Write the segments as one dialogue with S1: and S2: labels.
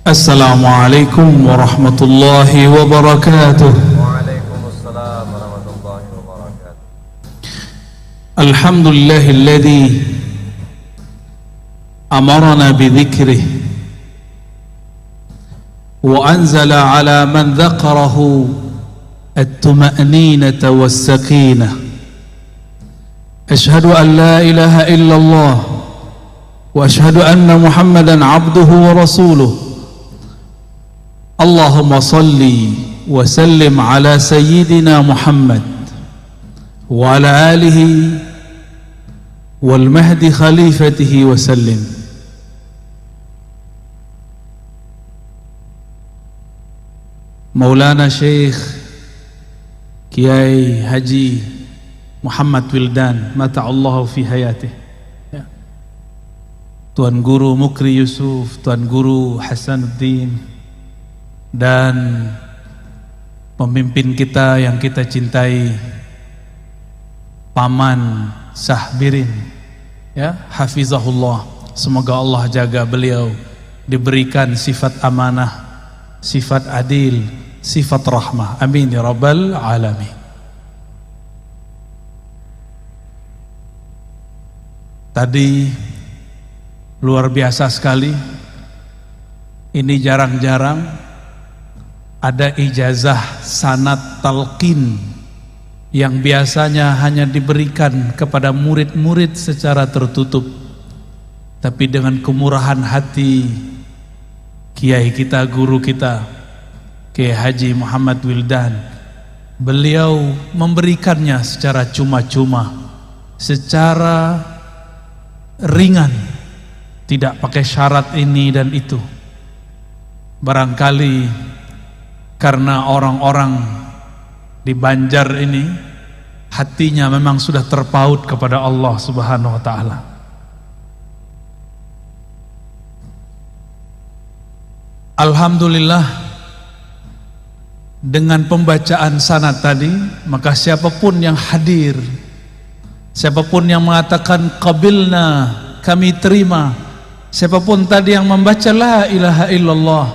S1: Assalamualaikum warahmatullahi wabarakatuh.
S2: Waalaikumsalam warahmatullahi wabarakatuh.
S1: Alhamdulillahilladzi amarna bidzikrih wa anzala ala man dzakarahu at-tuma'ninata was-sakinah. Ashhadu an la ilaha illallah wa ashhadu anna Muhammadan abduhu wa rasuluh. Allahumma salli wa sallim ala sayyidina Muhammad wa ala alihi wal mahdi khalifatihi wa sallim. Maulana Syekh Kiai Haji Muhammad Wildan mata'allahu fi hayatih, Tuan Guru Mukri Yusuf, Tuan Guru Hasanuddin, dan pemimpin kita yang kita cintai, Paman Sahbirin, hafizahullah. Semoga Allah jaga beliau, diberikan sifat amanah, sifat adil, sifat rahmah. Amin ya rabbal alamin. Tadi luar biasa sekali. Ini jarang-jarang ada ijazah sanad talqin yang biasanya hanya diberikan kepada murid-murid secara tertutup, tapi dengan kemurahan hati kiai kita, guru kita, Kiai Haji Muhammad Wildan, beliau memberikannya secara cuma-cuma, secara ringan, tidak pakai syarat ini dan itu. Barangkali karena orang-orang di Banjar ini hatinya memang sudah terpaut kepada Allah Subhanahu wa ta'ala. Alhamdulillah, dengan pembacaan sanad tadi, maka siapapun yang hadir, siapapun yang mengatakan qabilna, kami terima, siapapun tadi yang membaca la ilaha illallah,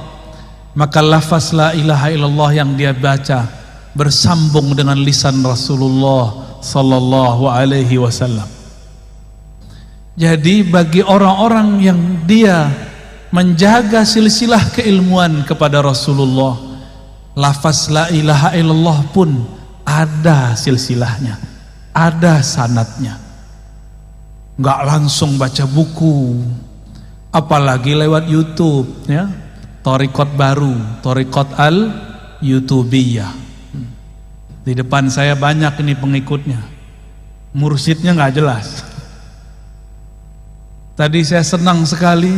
S1: maka lafaz la ilaha illallah yang dia baca bersambung dengan lisan Rasulullah sallallahu alaihi wasallam. Jadi bagi orang-orang yang dia menjaga silsilah keilmuan kepada Rasulullah, lafaz la ilaha illallah pun ada silsilahnya, ada sanadnya. Enggak langsung baca buku, apalagi lewat YouTube, Thariqat baru, Thariqat al-Yutubiyah. Di depan saya banyak ini pengikutnya, mursyidnya nggak jelas. Tadi saya senang sekali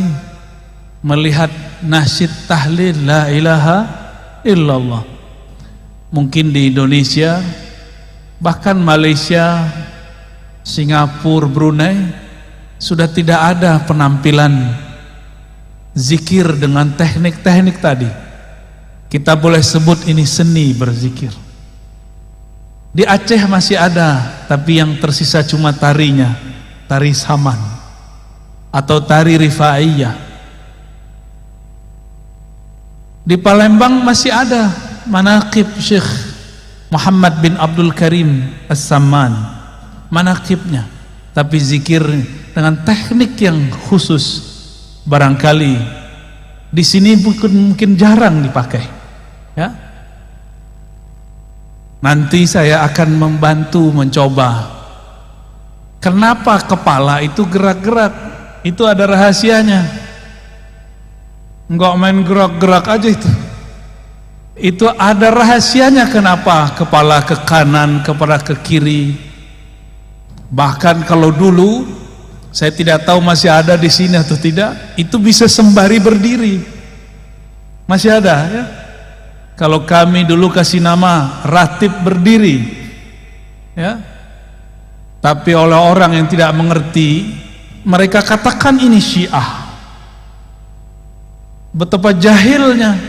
S1: melihat nasyid tahlil la ilaha illallah. Mungkin di Indonesia, bahkan Malaysia, Singapura, Brunei sudah tidak ada penampilan zikir dengan teknik-teknik tadi. Kita boleh sebut ini seni berzikir. Di Aceh masih ada, tapi yang tersisa cuma tarinya, tari saman atau tari rifaiyah. Di Palembang masih ada manaqib Syekh Muhammad bin Abdul Karim As-Samman, manaqibnya, tapi zikir dengan teknik yang khusus. Barangkali di sini mungkin jarang dipakai, Nanti saya akan membantu mencoba. Kenapa kepala itu gerak-gerak? Itu ada rahasianya. Enggak main gerak-gerak aja itu. Itu ada rahasianya kenapa kepala ke kanan, kepala ke kiri. Bahkan kalau dulu, saya tidak tahu masih ada di sini atau tidak, itu bisa sembari berdiri. Masih ada, Kalau kami dulu kasih nama ratib berdiri, Tapi oleh orang yang tidak mengerti, mereka katakan ini Syiah. Betapa jahilnya.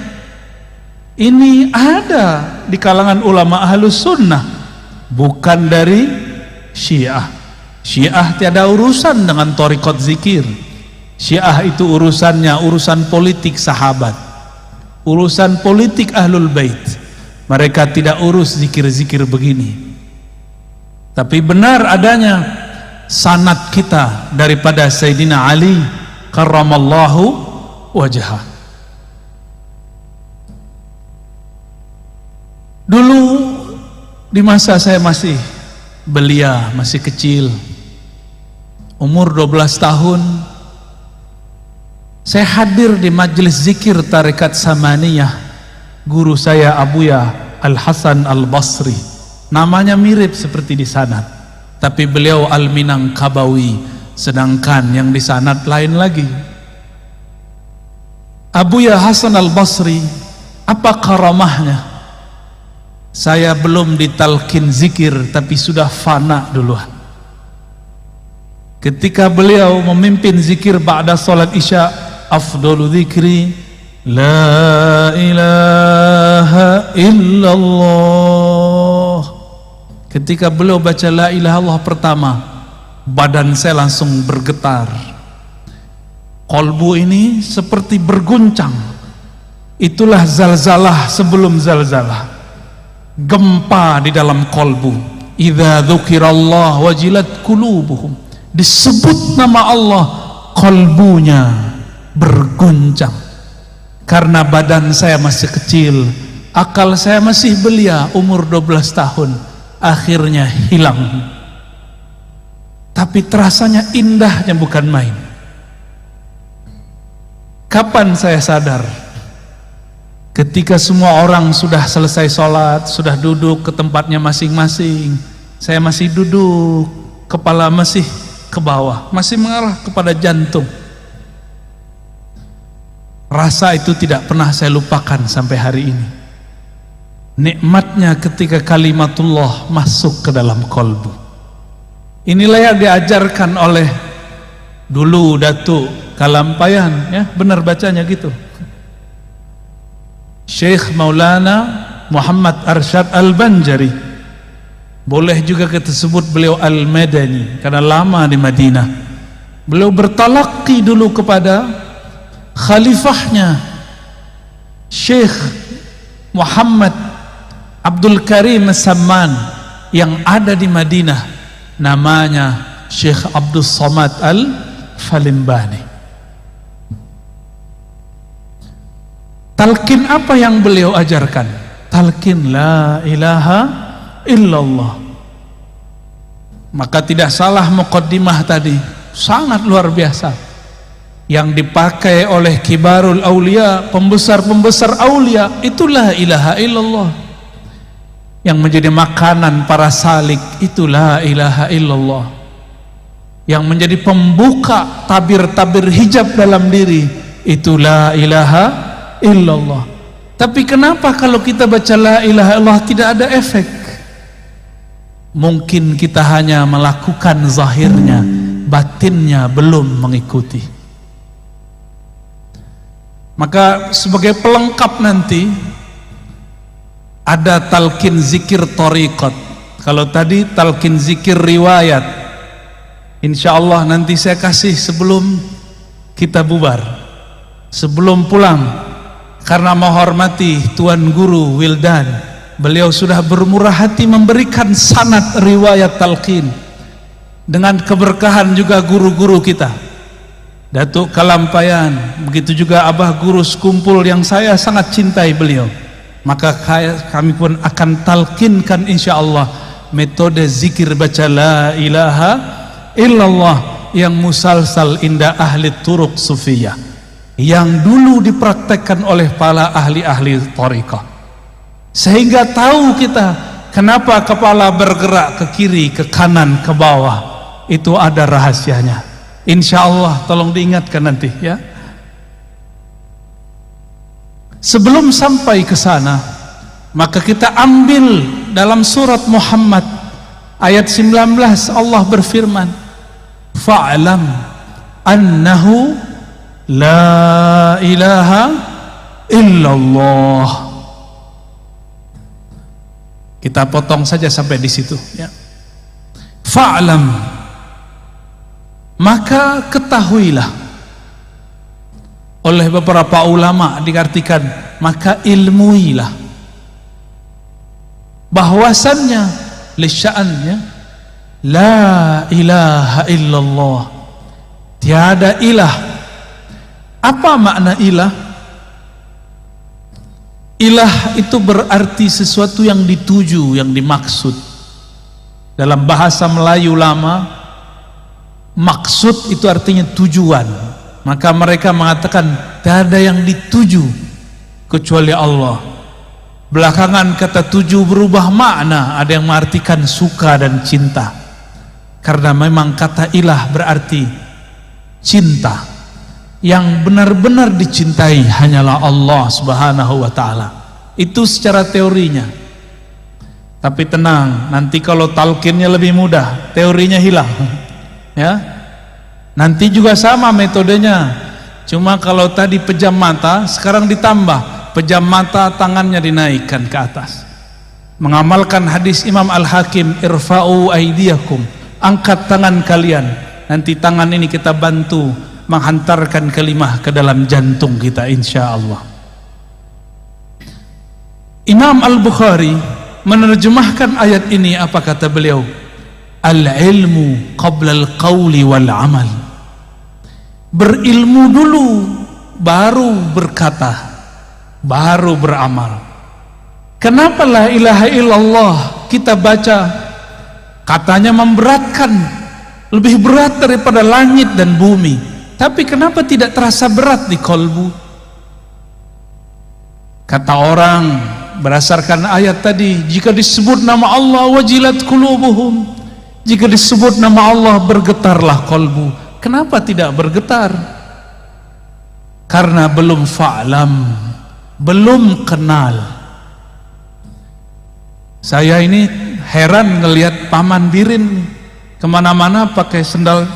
S1: Ini ada di kalangan ulama Ahlus Sunnah, bukan dari Syiah. Syiah tiada urusan dengan thariqat zikir. Syiah itu urusannya urusan politik sahabat. urusan politik Ahlul Bait. Mereka tidak urus zikir-zikir begini. Tapi benar adanya sanad kita daripada Sayyidina Ali karramallahu wajhah. Dulu di masa saya masih belia, masih kecil, umur 12 tahun, saya hadir di majelis zikir Tarekat Samaniyah. Guru saya Abuya Al-Hasan Al-Basri, namanya mirip seperti di sanad, tapi beliau Al-Minangkabawi, sedangkan yang di sanad lain lagi. Abuya Hasan Al-Basri, apa karamahnya? Saya belum ditalkin zikir tapi sudah fana duluan. Ketika beliau memimpin zikir ba'da salat isya, afdalu dzikri la ilaha illallah. Ketika beliau baca la ilaha illallah pertama, badan saya langsung bergetar. Kolbu ini seperti berguncang. Itulah zalzalah sebelum zalzalah. Gempa di dalam kolbu. Idza dzukirallah wajilat qulubuhum. Disebut nama Allah, kolbunya berguncang. Karena badan saya masih kecil, akal saya masih belia, umur 12 tahun, akhirnya hilang. Tapi terasanya indahnya bukan main. Kapan saya sadar? Ketika semua orang sudah selesai sholat, sudah duduk ke tempatnya masing-masing, saya masih duduk, kepala masih ke bawah, masih mengarah kepada jantung. Rasa itu tidak pernah saya lupakan sampai hari ini. Nikmatnya ketika kalimatullah masuk ke dalam kolbu. Inilah yang diajarkan oleh dulu Datuk Kalampayan, ya, benar bacanya gitu, Syekh Maulana Muhammad Arsyad Al-Banjari. Boleh juga kita sebut beliau Al-Madani karena lama di Madinah. Beliau bertalaqi dulu kepada khalifahnya Syekh Muhammad Abdul Karim Samman yang ada di Madinah, namanya Syekh Abdul Somad Al-Falimbani. Talqin apa yang beliau ajarkan? Talqin la ilaha illallah. Maka tidak salah muqaddimah tadi, sangat luar biasa, yang dipakai oleh kibarul aulia, pembesar-pembesar aulia, itulah ilaha illallah. Yang menjadi makanan para salik, itulah ilaha illallah. Yang menjadi pembuka tabir-tabir hijab dalam diri, itulah ilaha illallah. Tapi kenapa kalau kita baca la ilaha illallah tidak ada efek? Mungkin kita hanya melakukan zahirnya, batinnya belum mengikuti. Maka sebagai pelengkap nanti ada talqin zikir thariqat. Kalau tadi talqin zikir riwayat, insyaallah nanti saya kasih sebelum kita bubar, sebelum pulang. Karena menghormati Tuan Guru Wildan, beliau sudah bermurah hati memberikan sanad riwayat talqin. Dengan keberkahan juga guru-guru kita, Datuk Kalampayan, begitu juga Abah Guru Sekumpul yang saya sangat cintai beliau. Maka kami pun akan talqinkan insyaallah metode zikir baca la ilaha illallah yang musalsal inda ahli turuq sufiyah, yang dulu dipraktekkan oleh para ahli-ahli thariqah, sehingga tahu kita kenapa kepala bergerak ke kiri, ke kanan, ke bawah. Itu ada rahasianya. Insyaallah tolong diingatkan nanti, ya. Sebelum sampai ke sana, maka kita ambil dalam surat Muhammad ayat 19, Allah berfirman, fa'lam annahu la ilaha illallah. Kita potong saja sampai di situ, ya. Fa'lam, maka ketahuilah. Oleh beberapa ulama diartikan maka ilmuilah bahwasannya lisya'annya la ilaha illallah, tiada ilah. Apa makna ilah? Ilah itu berarti sesuatu yang dituju, yang dimaksud. Dalam bahasa Melayu lama, maksud itu artinya tujuan. Maka mereka mengatakan tiada yang dituju kecuali Allah. Belakangan kata tuju berubah makna, ada yang mengartikan suka dan cinta. Karena memang kata ilah berarti cinta. Yang benar-benar dicintai hanyalah Allah Subhanahu wa ta'ala. Itu secara teorinya. Tapi tenang, nanti kalau talqinnya lebih mudah, teorinya hilang. Ya, nanti juga sama metodenya. Cuma kalau tadi pejam mata, sekarang ditambah pejam mata, tangannya dinaikkan ke atas. Mengamalkan hadis Imam Al-Hakim, irfa'u aidiyakum, angkat tangan kalian. Nanti tangan ini kita bantu menghantarkan kalimah ke dalam jantung kita, insya Allah. Imam Al-Bukhari menerjemahkan ayat ini, apa kata beliau? Al-ilmu qabla al-qawli wal-amal. Berilmu dulu, baru berkata, baru beramal. Kenapa la ilaha illallah kita baca, katanya memberatkan, lebih berat daripada langit dan bumi. Tapi kenapa tidak terasa berat di kolbu? Kata orang berdasarkan ayat tadi, jika disebut nama Allah wajilat qulubuhum, jika disebut nama Allah bergetarlah kolbu. Kenapa tidak bergetar? Karena belum fa'lam, belum kenal. Saya ini heran ngelihat Paman Birin kemana-mana pakai sendal.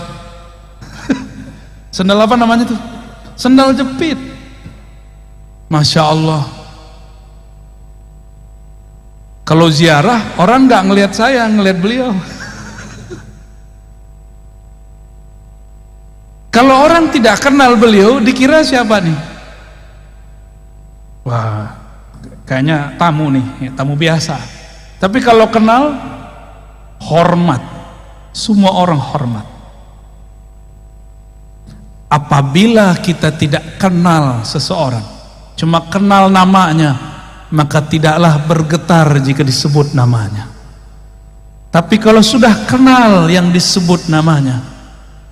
S1: Sendal apa namanya tuh? Sendal jepit. Masya Allah. Kalau ziarah, orang nggak ngelihat saya, ngelihat beliau. Kalau orang tidak kenal beliau, dikira siapa nih? Wah, kayaknya tamu nih, tamu biasa. Tapi kalau kenal, hormat. Semua orang hormat. Apabila kita tidak kenal seseorang, cuma kenal namanya, maka tidaklah bergetar jika disebut namanya. Tapi kalau sudah kenal yang disebut namanya,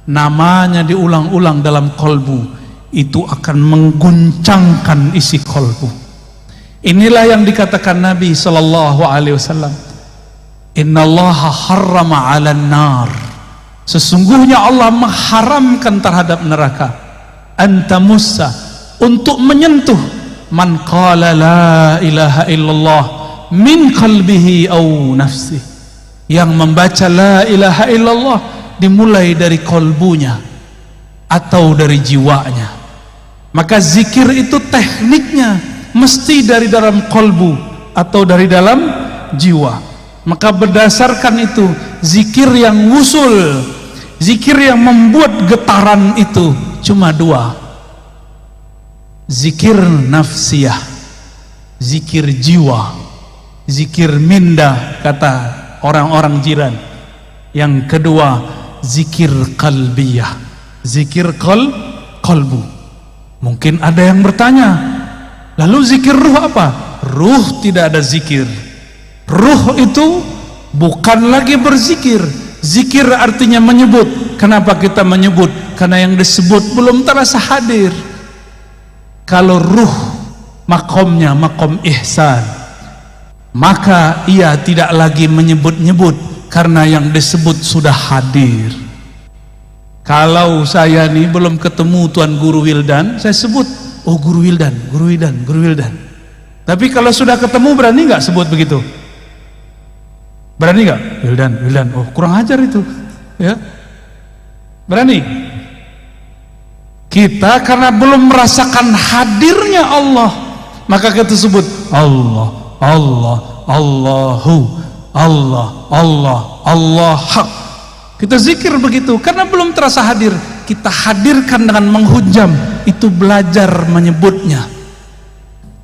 S1: namanya diulang-ulang dalam kolbu, itu akan mengguncangkan isi kolbu. Inilah yang dikatakan Nabi SAW, innallaha harrama 'alan nar, sesungguhnya Allah mengharamkan terhadap neraka, antamussa, untuk menyentuh, man qala la ilaha illallah min qalbihi aw nafsih, yang membaca la ilaha illallah dimulai dari kolbunya atau dari jiwanya. Maka zikir itu tekniknya mesti dari dalam kolbu atau dari dalam jiwa. Maka berdasarkan itu, zikir yang wusul, zikir yang membuat getaran itu cuma dua. Zikir nafsiyah, zikir jiwa, zikir minda, kata orang-orang jiran. Yang kedua, zikir qalbiyah, zikir kolbu. Mungkin ada yang bertanya, lalu zikir ruh apa? Ruh tidak ada zikir. Ruh itu bukan lagi berzikir. Zikir artinya menyebut. Kenapa kita menyebut? Karena yang disebut belum terasa hadir. Kalau ruh makomnya makom ihsan, maka ia tidak lagi menyebut-nyebut, karena yang disebut sudah hadir. Kalau saya nih belum ketemu Tuan Guru Wildan, saya sebut, oh Guru Wildan, Guru Wildan, Guru Wildan. Tapi kalau sudah ketemu, berani nggak sebut begitu? Berani nggak? Wildan, Wildan. Oh kurang ajar itu, ya. Berani? Kita karena belum merasakan hadirnya Allah, maka kita sebut Allah, Allah, Allahu, Allah, Allah, Allah hak. Kita zikir begitu karena belum terasa hadir. Kita hadirkan dengan menghujam, itu belajar menyebutnya.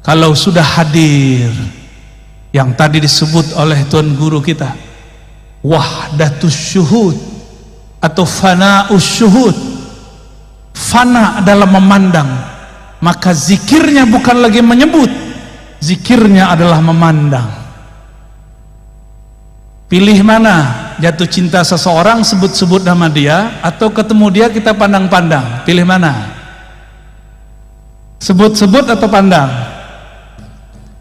S1: kalau sudah hadir yang tadi disebut oleh Tuan Guru kita, wahdatus syuhud atau fana'us syuhud, fana dalam memandang, maka zikirnya bukan lagi menyebut, zikirnya adalah memandang. Pilih mana? Jatuh cinta seseorang, sebut-sebut nama dia, atau ketemu dia kita pandang-pandang? Pilih mana? Sebut-sebut atau pandang?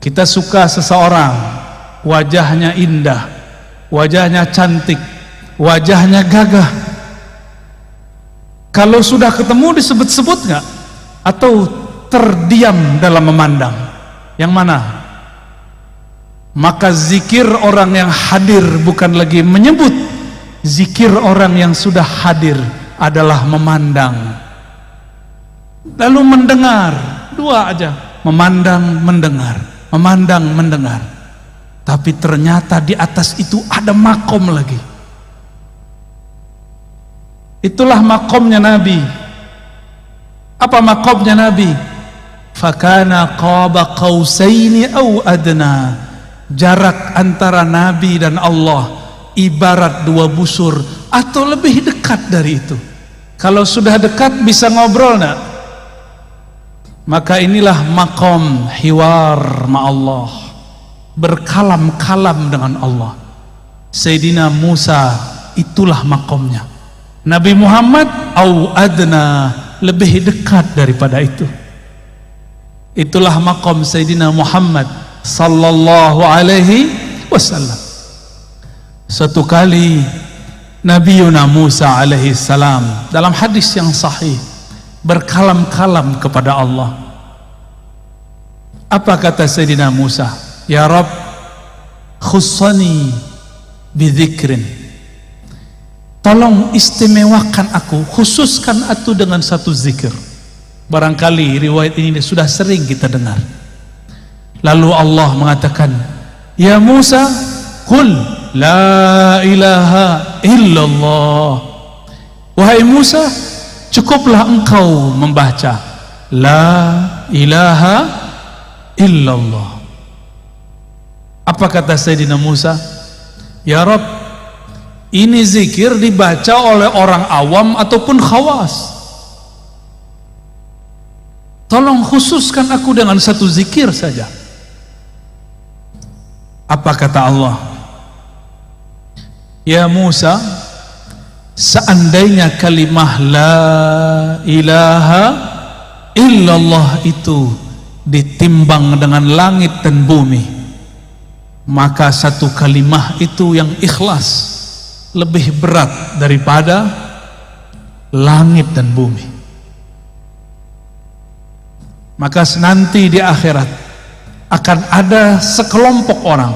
S1: Kita suka seseorang, wajahnya indah, wajahnya cantik, wajahnya gagah. Kalau sudah ketemu disebut-sebut nggak? Atau terdiam dalam memandang? Yang mana? Maka zikir orang yang hadir bukan lagi menyebut, zikir orang yang sudah hadir adalah memandang. Lalu mendengar, dua aja, memandang, mendengar, memandang, mendengar. Tapi ternyata di atas itu ada makom lagi. Itulah makomnya Nabi. Apa makomnya Nabi? Fakana qaba qausaini au adna. Jarak antara Nabi dan Allah ibarat dua busur atau lebih dekat dari itu. Kalau sudah dekat bisa ngobrol nak? Maka inilah makom hiwar ma'allah, berkalam-kalam dengan Allah. Sayyidina Musa itulah makomnya. Nabi Muhammad au adna, lebih dekat daripada itu. Itulah makom Sayyidina Muhammad sallallahu alaihi wasallam. Suatu kali Nabi Musa alaihi salam dalam hadis yang sahih berkalam-kalam kepada Allah. Apa kata Sayyidina Musa? Ya Rabb, khussani bidzikrin. Tolong istimewakan aku, khususkan aku dengan satu zikir. Barangkali riwayat ini sudah sering kita dengar. Lalu Allah mengatakan, ya Musa, qul la ilaha illallah. Wahai Musa, cukuplah engkau membaca la ilaha illallah. Apa kata Sayyidina Musa? Ya Rabb, ini zikir dibaca oleh orang awam ataupun khawas. Tolong khususkan aku dengan satu zikir saja. Apa kata Allah? Ya Musa, seandainya kalimah la ilaha illallah itu ditimbang dengan langit dan bumi, maka satu kalimah itu yang ikhlas lebih berat daripada langit dan bumi. Maka nanti di akhirat akan ada sekelompok orang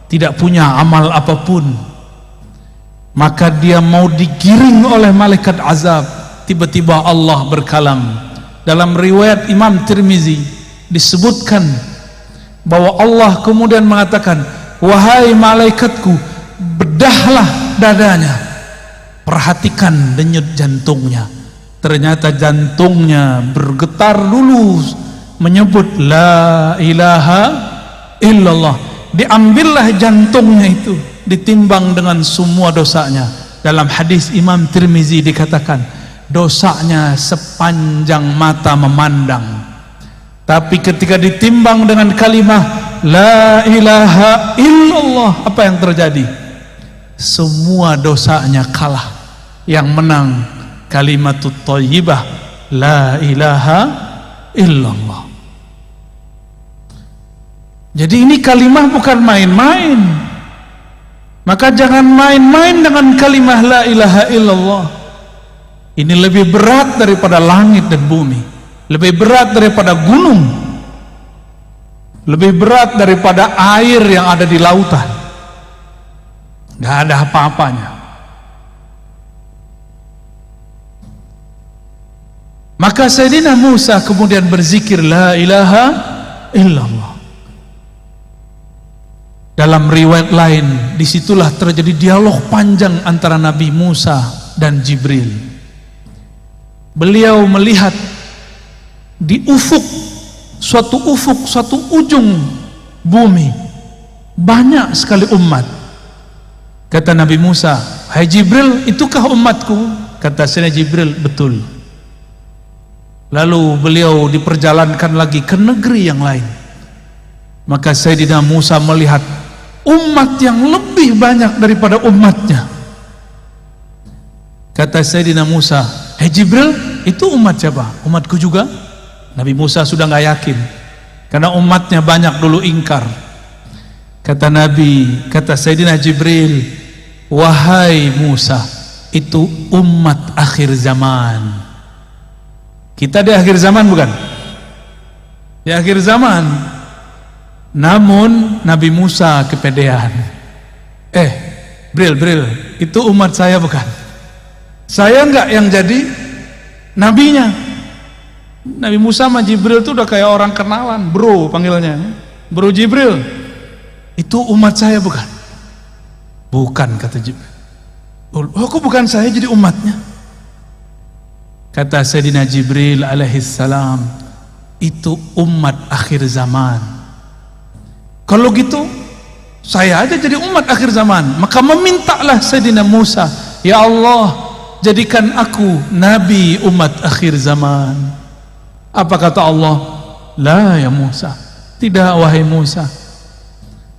S1: tidak punya amal apapun, maka dia mau digiring oleh malaikat azab. Tiba-tiba Allah berkalam. Dalam riwayat Imam Tirmizi disebutkan bahwa Allah kemudian mengatakan, wahai malaikatku, bedahlah dadanya, perhatikan denyut jantungnya. Ternyata jantungnya bergetar dulu menyebut la ilaha illallah. Diambillah jantungnya itu, ditimbang dengan semua dosanya. Dalam hadis Imam Tirmizi dikatakan dosanya sepanjang mata memandang. Tapi ketika ditimbang dengan kalimah la ilaha illallah, apa yang terjadi? Semua dosanya kalah. Yang menang kalimatut thayyibah la ilaha illallah. Jadi ini kalimah bukan main-main. Maka jangan main-main dengan kalimah la ilaha illallah. Ini lebih berat daripada langit dan bumi, lebih berat daripada gunung, lebih berat daripada air yang ada di lautan. Gak ada apa-apanya. Maka Sayyidina Musa kemudian berzikir la ilaha illallah. Dalam riwayat lain, disitulah terjadi dialog panjang antara Nabi Musa dan Jibril. Beliau melihat di ufuk suatu ufuk, suatu ujung bumi, banyak sekali umat. Kata Nabi Musa, "Hai Jibril, itukah umatku?" Kata Sayyidina Jibril, "Betul." Lalu beliau diperjalankan lagi ke negeri yang lain. Maka Sayyidina Musa melihat umat yang lebih banyak daripada umatnya. Kata Sayyidina Musa, "Hai Jibril, itu umat siapa?" "Umatku juga." Nabi Musa sudah nggak yakin karena umatnya banyak dulu ingkar. Kata Nabi, kata Sayyidina Jibril, "Wahai Musa, itu umat akhir zaman." Kita di akhir zaman bukan? Di akhir zaman. Namun Nabi Musa kepedean. Bril, itu umat saya bukan? Saya enggak yang jadi nabinya. Nabi Musa sama Jibril itu udah kayak orang kenalan, bro panggilnya. Bro Jibril, itu umat saya bukan? Bukan, kata Jibril. Oh, kok bukan saya jadi umatnya? Kata Sayyidina Jibril alaihissalam, itu umat akhir zaman. Kalau gitu saya aja jadi umat akhir zaman. Maka memintalah Sayyidina Musa, "Ya Allah, jadikan aku nabi umat akhir zaman." Apa kata Allah? "La ya Musa." Tidak wahai Musa.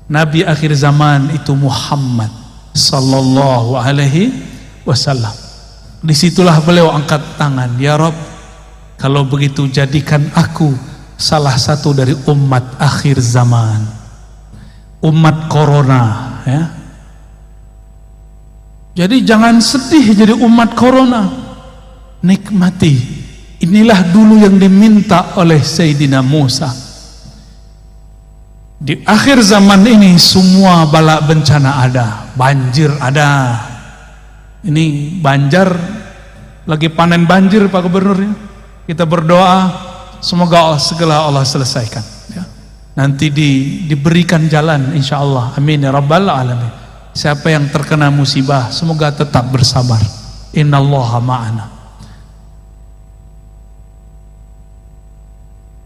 S1: Nabi akhir zaman itu Muhammad sallallahu alaihi wasallam. Disitulah beliau angkat tangan, "Ya Rabb, kalau begitu jadikan aku salah satu dari umat akhir zaman, umat corona." Ya. Jadi jangan sedih jadi umat corona, nikmati. Inilah dulu yang diminta oleh Sayyidina Musa. Di akhir zaman ini semua bala bencana ada, banjir ada. Ini Banjar lagi panen banjir Pak Gubernurnya. Kita berdoa semoga segala Allah selesaikan ya. Nanti diberikan jalan insyaallah. Amin ya rabbal alamin. Siapa yang terkena musibah semoga tetap bersabar. Innallaha ma'ana.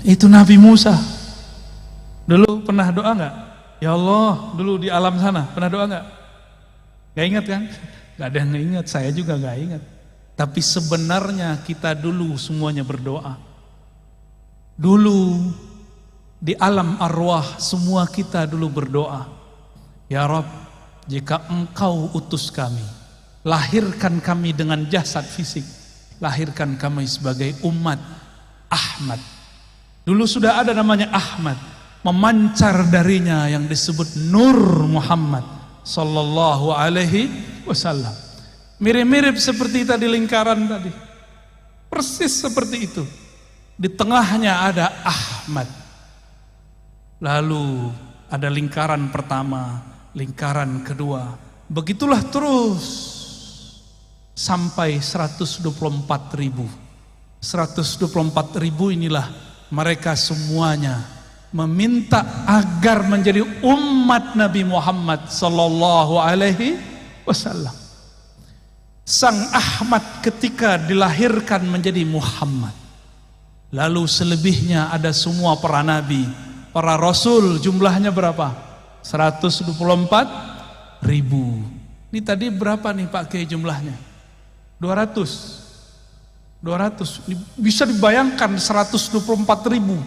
S1: Itu Nabi Musa. Dulu pernah doa enggak? Ya Allah, dulu di alam sana pernah doa enggak? Gak ingat kan? Gak ada yang ingat, saya juga gak ingat. Tapi sebenarnya kita dulu semuanya berdoa. Dulu di alam arwah semua kita dulu berdoa. Ya Rabb, jika Engkau utus kami, lahirkan kami dengan jasad fisik, lahirkan kami sebagai umat Ahmad. Dulu sudah ada namanya Ahmad, memancar darinya yang disebut Nur Muhammad sallallahu alaihi wasallam. Mirip-mirip seperti tadi lingkaran tadi, persis seperti itu. Di tengahnya ada Ahmad, lalu ada lingkaran pertama, lingkaran kedua, begitulah terus sampai 124.000. 124.000 inilah mereka semuanya meminta agar menjadi umat Nabi Muhammad sallallahu alaihi wasallam. Sang Ahmad ketika dilahirkan menjadi Muhammad. Lalu selebihnya ada semua para nabi, para rasul, jumlahnya berapa? 124.000. Ini tadi berapa nih Pak Kiai jumlahnya? 200. Bisa dibayangkan 124.000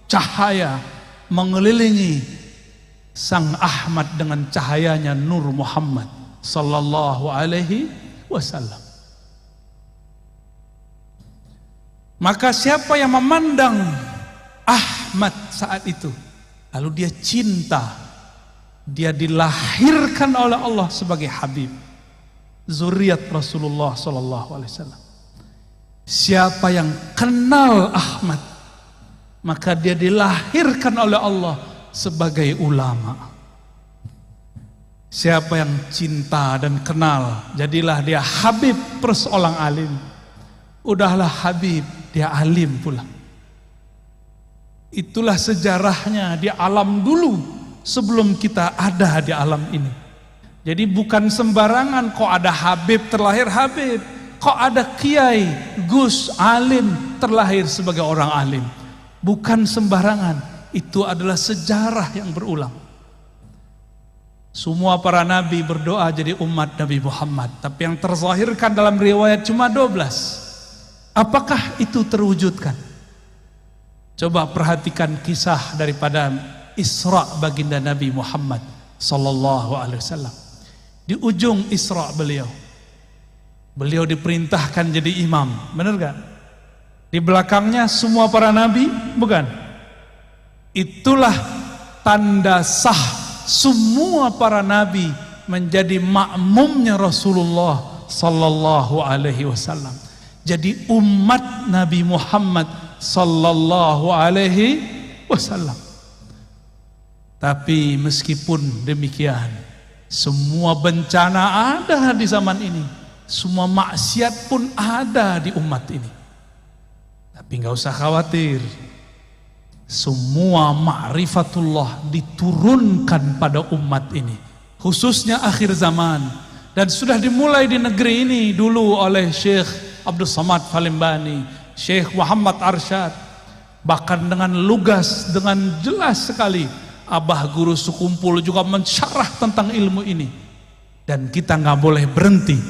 S1: cahaya mengelilingi Sang Ahmad dengan cahayanya Nur Muhammad sallallahu alaihi wasallam. Maka siapa yang memandang Ahmad saat itu, lalu dia cinta, dia dilahirkan oleh Allah sebagai Habib, zuriat Rasulullah sallallahu alaihi wasallam. Siapa yang kenal Ahmad, maka dia dilahirkan oleh Allah sebagai ulama. Siapa yang cinta dan kenal, jadilah dia Habib perseorang alim. Udahlah Habib, dia alim pula. Itulah sejarahnya di alam dulu sebelum kita ada di alam ini. Jadi bukan sembarangan kok ada Habib terlahir Habib, kok ada Kiai, Gus, alim terlahir sebagai orang alim. bukan sembarangan. Itu adalah sejarah yang berulang. Semua para nabi berdoa jadi umat Nabi Muhammad, tapi yang terzahirkan dalam riwayat cuma 12. Apakah itu terwujudkan? Coba perhatikan kisah daripada Isra baginda Nabi Muhammad sallallahu alaihi wasallam. Di ujung Isra beliau diperintahkan jadi imam, benar gak? Di belakangnya semua para nabi, bukan? Itulah tanda sah semua para nabi menjadi makmumnya Rasulullah sallallahu alaihi wasallam. Jadi umat Nabi Muhammad sallallahu alaihi wasallam. Tapi meskipun demikian, semua bencana ada di zaman ini, semua maksiat pun ada di umat ini. Tapi nggak usah khawatir, semua ma'rifatullah diturunkan pada umat ini, khususnya akhir zaman, dan sudah dimulai di negeri ini dulu oleh Syekh Abdul Samad Falimbani, Syekh Muhammad Arsyad, bahkan dengan lugas, dengan jelas sekali abah guru sekumpul juga mensyarah tentang ilmu ini. Dan kita nggak boleh berhenti,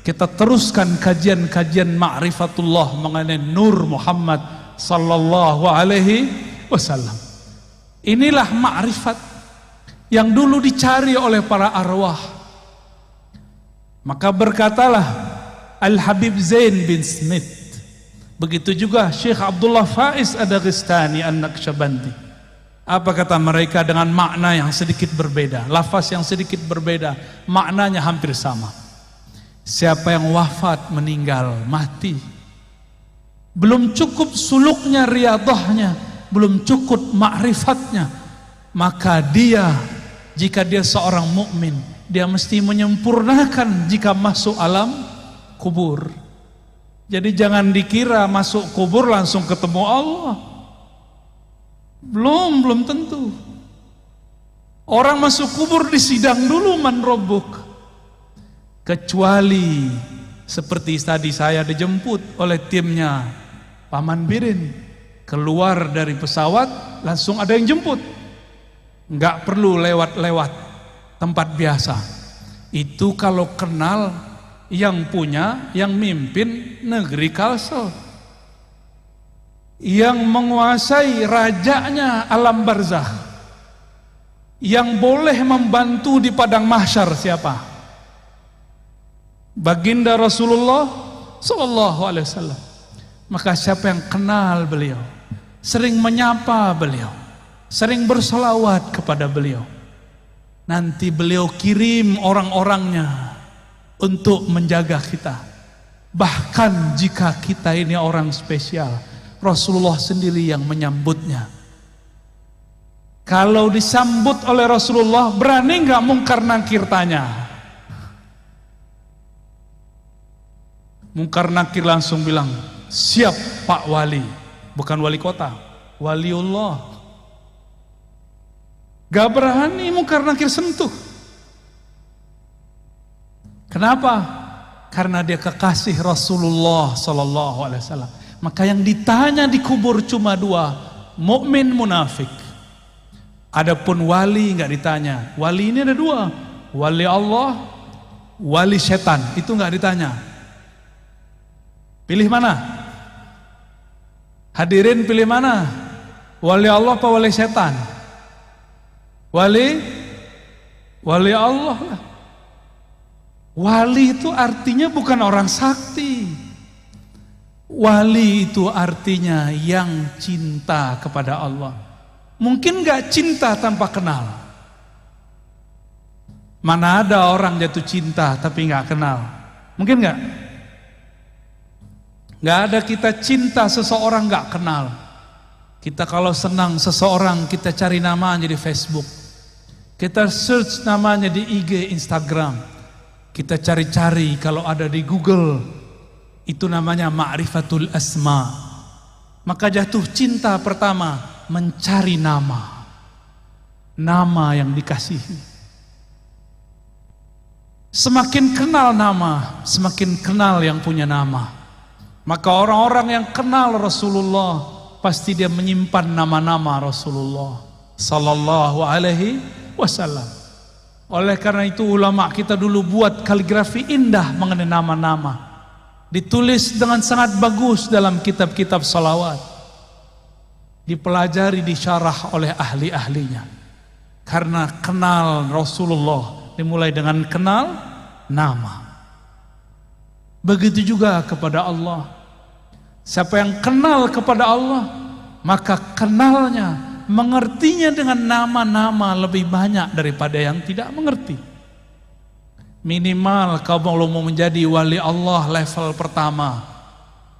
S1: kita teruskan kajian-kajian ma'rifatullah mengenai Nur Muhammad sallallahu alaihi wasallam. Inilah ma'rifat yang dulu dicari oleh para arwah. Maka berkatalah Al-Habib Zain bin Smith, begitu juga Syekh Abdullah Faiz Ad-Daghestani An-Naqsyabandi. Apa kata mereka dengan makna yang sedikit berbeda, lafaz yang sedikit berbeda, maknanya hampir sama. Siapa yang wafat, meninggal, mati, belum cukup suluknya, riyadahnya, belum cukup ma'rifatnya, maka dia, jika dia seorang mukmin, dia mesti menyempurnakan jika masuk alam kubur. Jadi jangan dikira masuk kubur langsung ketemu Allah. Belum tentu. Orang masuk kubur disidang dulu, man rabbuk. Kecuali seperti tadi saya dijemput oleh timnya Paman Birin, keluar dari pesawat langsung ada yang jemput, nggak perlu lewat-lewat tempat biasa. Itu kalau kenal yang punya, yang mimpin negeri Kalsel, yang menguasai rajanya alam barzakh, yang boleh membantu di padang mahsyar siapa? Baginda Rasulullah sallallahu alaihi wasallam. Maka siapa yang kenal beliau, sering menyapa beliau, sering berselawat kepada beliau, nanti beliau kirim orang-orangnya untuk menjaga kita. Bahkan jika kita ini orang spesial, Rasulullah sendiri yang menyambutnya. Kalau disambut oleh Rasulullah, berani nggak mungkar nakir tanya? Mungkar nakir langsung bilang, siap Pak Wali. Bukan wali kota, waliullah. Gak berani mungkar nakir sentuh. Kenapa? Karena dia kekasih Rasulullah sallallahu alaihi wasallam. Maka yang ditanya di kubur cuma dua, mukmin, munafik. Adapun wali nggak ditanya. Wali ini ada dua, wali Allah, wali setan. Itu nggak ditanya. Pilih mana? Hadirin pilih mana? Wali Allah apa wali setan? Wali Allah lah. Wali itu artinya bukan orang sakti. Wali itu artinya yang cinta kepada Allah. Mungkin gak cinta tanpa kenal. Mana ada orang jatuh cinta tapi gak kenal? Mungkin gak? Gak ada kita cinta seseorang gak kenal. Kita kalau senang seseorang, kita cari namanya di Facebook, kita search namanya di IG, Instagram, kita cari-cari kalau ada di Google. Itu namanya ma'rifatul asma. Maka jatuh cinta pertama mencari nama, nama yang dikasihi. Semakin kenal nama, semakin kenal yang punya nama. Maka orang-orang yang kenal Rasulullah pasti dia menyimpan nama-nama Rasulullah sallallahu alaihi wasallam. Oleh karena itu ulama kita dulu buat kaligrafi indah mengenai nama-nama, ditulis dengan sangat bagus dalam kitab-kitab salawat, dipelajari, disyarah oleh ahli-ahlinya. Karena kenal Rasulullah dimulai dengan kenal nama. Begitu juga kepada Allah. Siapa yang kenal kepada Allah, maka kenalnya, mengertinya dengan nama-nama lebih banyak daripada yang tidak mengerti. Minimal kalau mau menjadi wali Allah level pertama,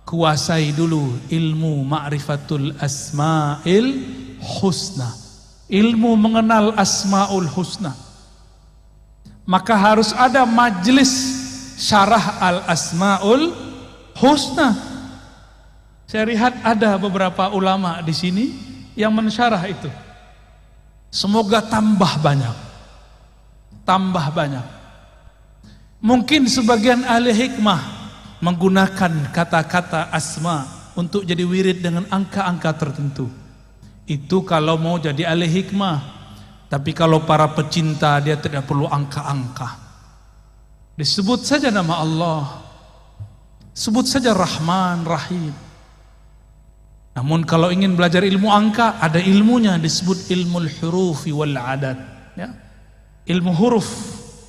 S1: kuasai dulu ilmu ma'rifatul asma'il husna, ilmu mengenal asma'ul husna. Maka harus ada majlis syarah al asma'ul husna. Saya lihat ada beberapa ulama di sini yang mensyarah itu. Semoga tambah banyak. Tambah banyak. Mungkin sebagian ahli hikmah menggunakan kata-kata asma untuk jadi wirid dengan angka-angka tertentu. Itu kalau mau jadi ahli hikmah. Tapi kalau para pecinta, dia tidak perlu angka-angka. Disebut saja nama Allah. Sebut saja Rahman, Rahim. Namun kalau ingin belajar ilmu angka, ada ilmunya, disebut ilmu hurufi wal a'dad, ya. Ilmu huruf,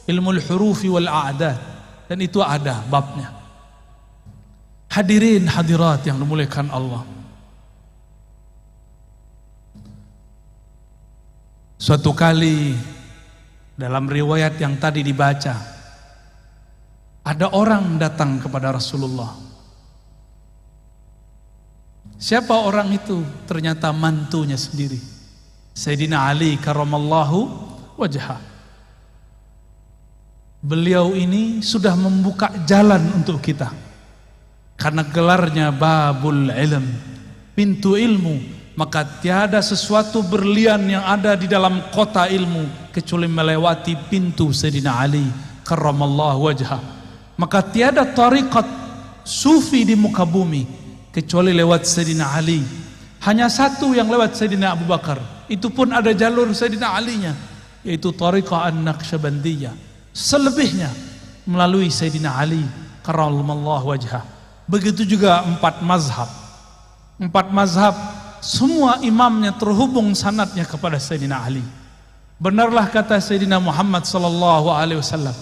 S1: ilmu hurufi wal a'dad, dan itu ada babnya. Hadirin hadirat yang dimuliakan Allah. Suatu kali dalam riwayat yang tadi dibaca, ada orang datang kepada Rasulullah. Siapa orang itu? Ternyata mantunya sendiri, Sayyidina Ali karramallahu wajhah. Beliau ini sudah membuka jalan untuk kita, karena gelarnya babul ilm, pintu ilmu. Maka tiada sesuatu berlian yang ada di dalam kota ilmu kecuali melewati pintu Sayyidina Ali karramallahu wajhah. Maka tiada tariqat sufi di muka bumi kecuali lewat Sayyidina Ali. Hanya satu yang lewat Sayyidina Abu Bakar, itu pun ada jalur Sayyidina Ali-nya, yaitu Tariqah An-Naqsyabandiyah. Selebihnya melalui Sayyidina Ali karramallahu wajhah. Begitu juga 4 mazhab. 4 mazhab semua imamnya terhubung sanadnya kepada Sayyidina Ali. Benarlah kata Sayyidina Muhammad sallallahu alaihi wasallam,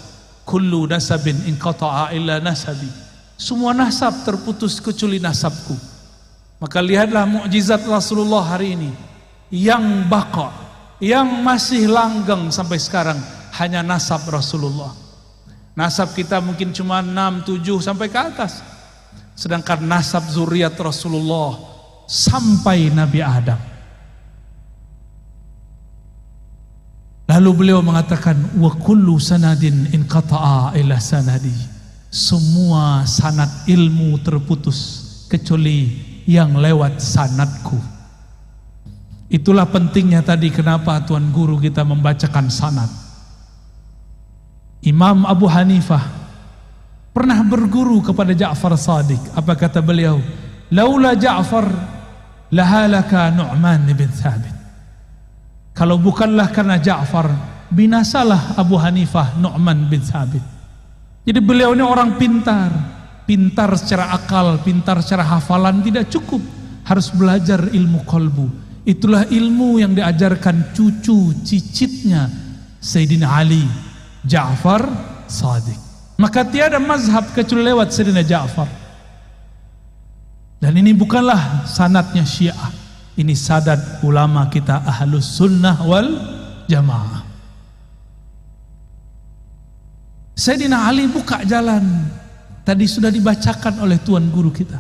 S1: kullu nasabin inqata'a illa nasabi. Semua nasab terputus kecuali nasabku. Maka lihatlah mukjizat Rasulullah hari ini, yang baqa, yang masih langgeng sampai sekarang, hanya nasab Rasulullah. Nasab kita mungkin cuma 6, 7 sampai ke atas. Sedangkan nasab zuriat Rasulullah sampai Nabi Adam. Lalu beliau mengatakan, wa kullu sanadin inqata'a ila sanadi. Semua sanad ilmu terputus kecuali yang lewat sanadku. Itulah pentingnya tadi kenapa Tuan Guru kita membacakan sanad. Imam Abu Hanifah pernah berguru kepada Ja'far Shadiq. Apa kata beliau? Laula Ja'far lahalaka Nu'man bin Thabit. Kalau bukanlah karena Ja'far, binasalah Abu Hanifah Nu'man bin Thabit. Jadi beliau ini orang pintar. Pintar secara akal, pintar secara hafalan tidak cukup. Harus belajar ilmu qalbu. Itulah ilmu yang diajarkan cucu cicitnya Sayyidina Ali, Ja'far Shadiq. Maka tiada mazhab kecuali lewat Sayyidina Ja'far. Dan ini bukanlah sanadnya Syiah. Ini sadat ulama kita Ahlus Sunnah wal Jamaah. Sayyidina Ali buka jalan. Tadi sudah dibacakan oleh Tuan Guru kita.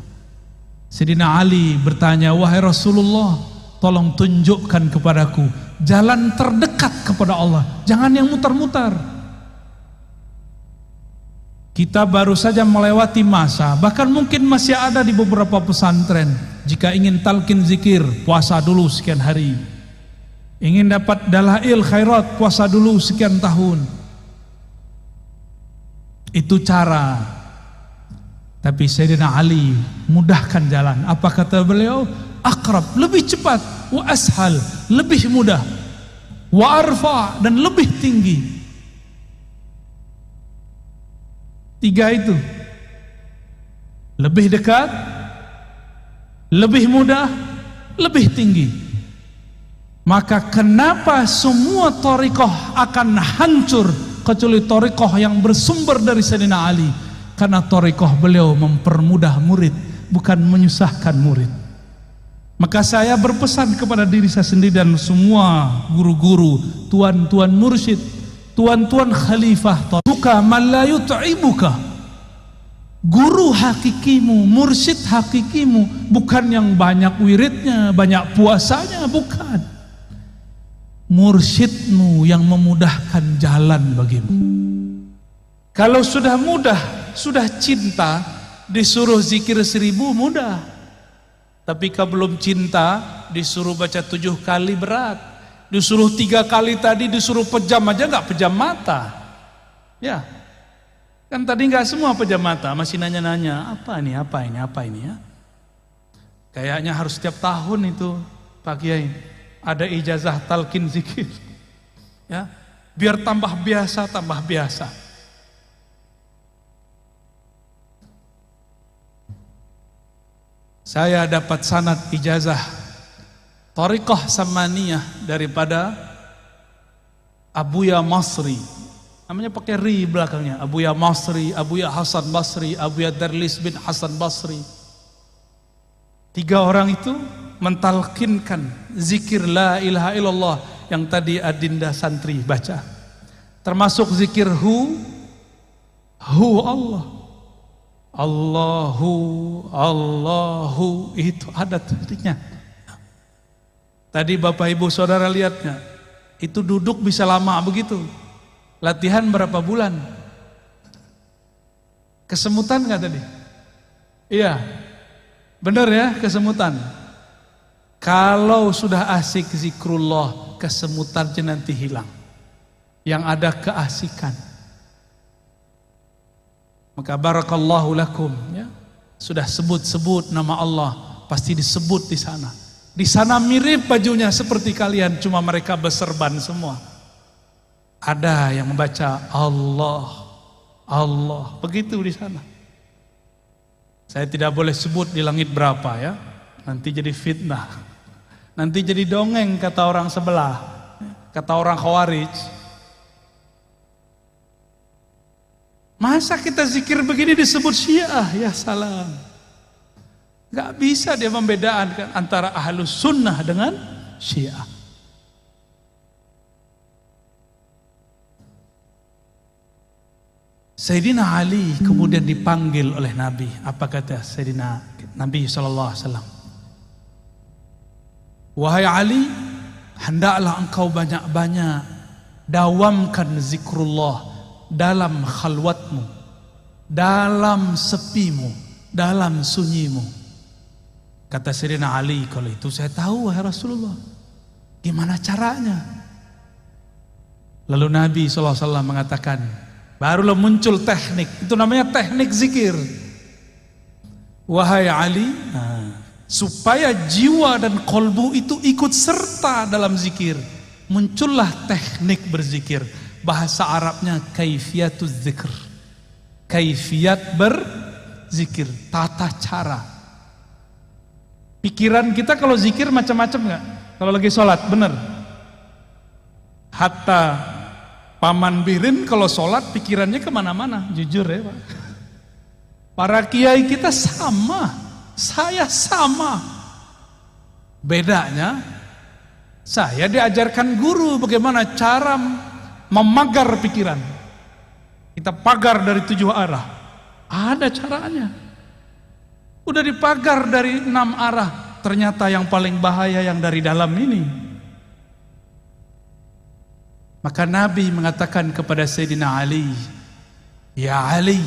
S1: Sayyidina Ali bertanya, wahai Rasulullah, tolong tunjukkan kepadaku jalan terdekat kepada Allah. Jangan yang mutar-mutar. Kita baru saja melewati masa, bahkan mungkin masih ada di beberapa pesantren. Jika ingin talqin zikir, puasa dulu sekian hari. Ingin dapat dalail khairat, puasa dulu sekian tahun. Itu cara. Tapi Sayyidina Ali mudahkan jalan. Apa kata beliau? aqrab, lebih cepat, wa ashal, lebih mudah, wa arfa, dan lebih tinggi. Tiga itu, lebih dekat, lebih mudah, lebih tinggi. Maka kenapa semua thariqah akan hancur kecuali thariqah yang bersumber dari Sayyidina Ali? Karena thariqah beliau mempermudah murid, bukan menyusahkan murid. Maka saya berpesan kepada diri saya sendiri dan semua guru-guru, tuan-tuan mursyid, tuan-tuan khalifah, buka man la yut'ibuka. Guru hakikimu, mursyid hakikimu bukan yang banyak wiridnya, banyak puasanya, bukan. Mursyidmu yang memudahkan jalan bagimu. Kalau sudah mudah, sudah cinta, disuruh zikir 1000 mudah. Tapi kalau belum cinta, disuruh baca 7 kali berat. Disuruh 3 kali tadi, disuruh pejam aja nggak pejam mata. Ya, kan tadi nggak semua pejam mata, masih nanya-nanya apa ini ya. Kayaknya harus setiap tahun itu Pak Kiai ada ijazah talqin zikir. Ya, biar tambah biasa. Saya dapat sanad ijazah thariqah samaniyah daripada Abuya Masri. Namanya pakai ri belakangnya. Abuya Masri, Abuya Hasan Basri, Abuya Darlis bin Hasan Basri. 3 orang itu mentalkinkan zikir la ilaha illallah yang tadi adinda santri baca. Termasuk zikir hu Allah. Allahu itu ada titiknya. Tadi Bapak Ibu Saudara lihatnya, itu duduk bisa lama begitu. Latihan berapa bulan? Kesemutan nggak tadi? Iya, benar ya, kesemutan. Kalau sudah asik zikrullah, kesemutannya nanti hilang. Yang ada keasikan. Maka barakallahu lakum, ya. Sudah sebut-sebut nama Allah, pasti disebut di sana. Di sana mirip bajunya seperti kalian, cuma mereka berserban semua. Ada yang membaca Allah, begitu di sana. Saya tidak boleh sebut di langit berapa ya, nanti jadi fitnah. Nanti jadi dongeng kata orang sebelah, kata orang Khawarij. Masa kita zikir begini disebut Syiah? Ya salam. Gak bisa dia membedakan antara Ahlus Sunnah dengan Syiah. Sayyidina Ali kemudian dipanggil oleh Nabi. Apa kata Sayyidina Nabi SAW? Wahai Ali, hendaklah engkau banyak-banyak dawamkan zikrullah dalam khalwatmu, dalam sepimu, dalam sunyimu. Kata Sayyidina Ali, kalau itu saya tahu wahai Rasulullah. Gimana caranya? Lalu Nabi SAW mengatakan, barulah muncul teknik, itu namanya teknik zikir. Wahai Ali, supaya jiwa dan kolbu itu ikut serta dalam zikir, muncullah teknik berzikir. Bahasa Arabnya kaifiyatuz zikr, kaifiyat berzikir, tata cara. Pikiran kita kalau zikir macam-macam nggak? Kalau lagi sholat, bener? Hatta Paman Birin kalau sholat pikirannya kemana-mana, jujur ya Pak. Para kiai kita sama, saya sama. Bedanya, saya diajarkan guru bagaimana cara memagar pikiran. Kita pagar dari 7 arah. Ada caranya. Udah dipagar dari 6 arah. Ternyata yang paling bahaya yang dari dalam ini. Maka Nabi mengatakan kepada Sayyidina Ali, ya Ali,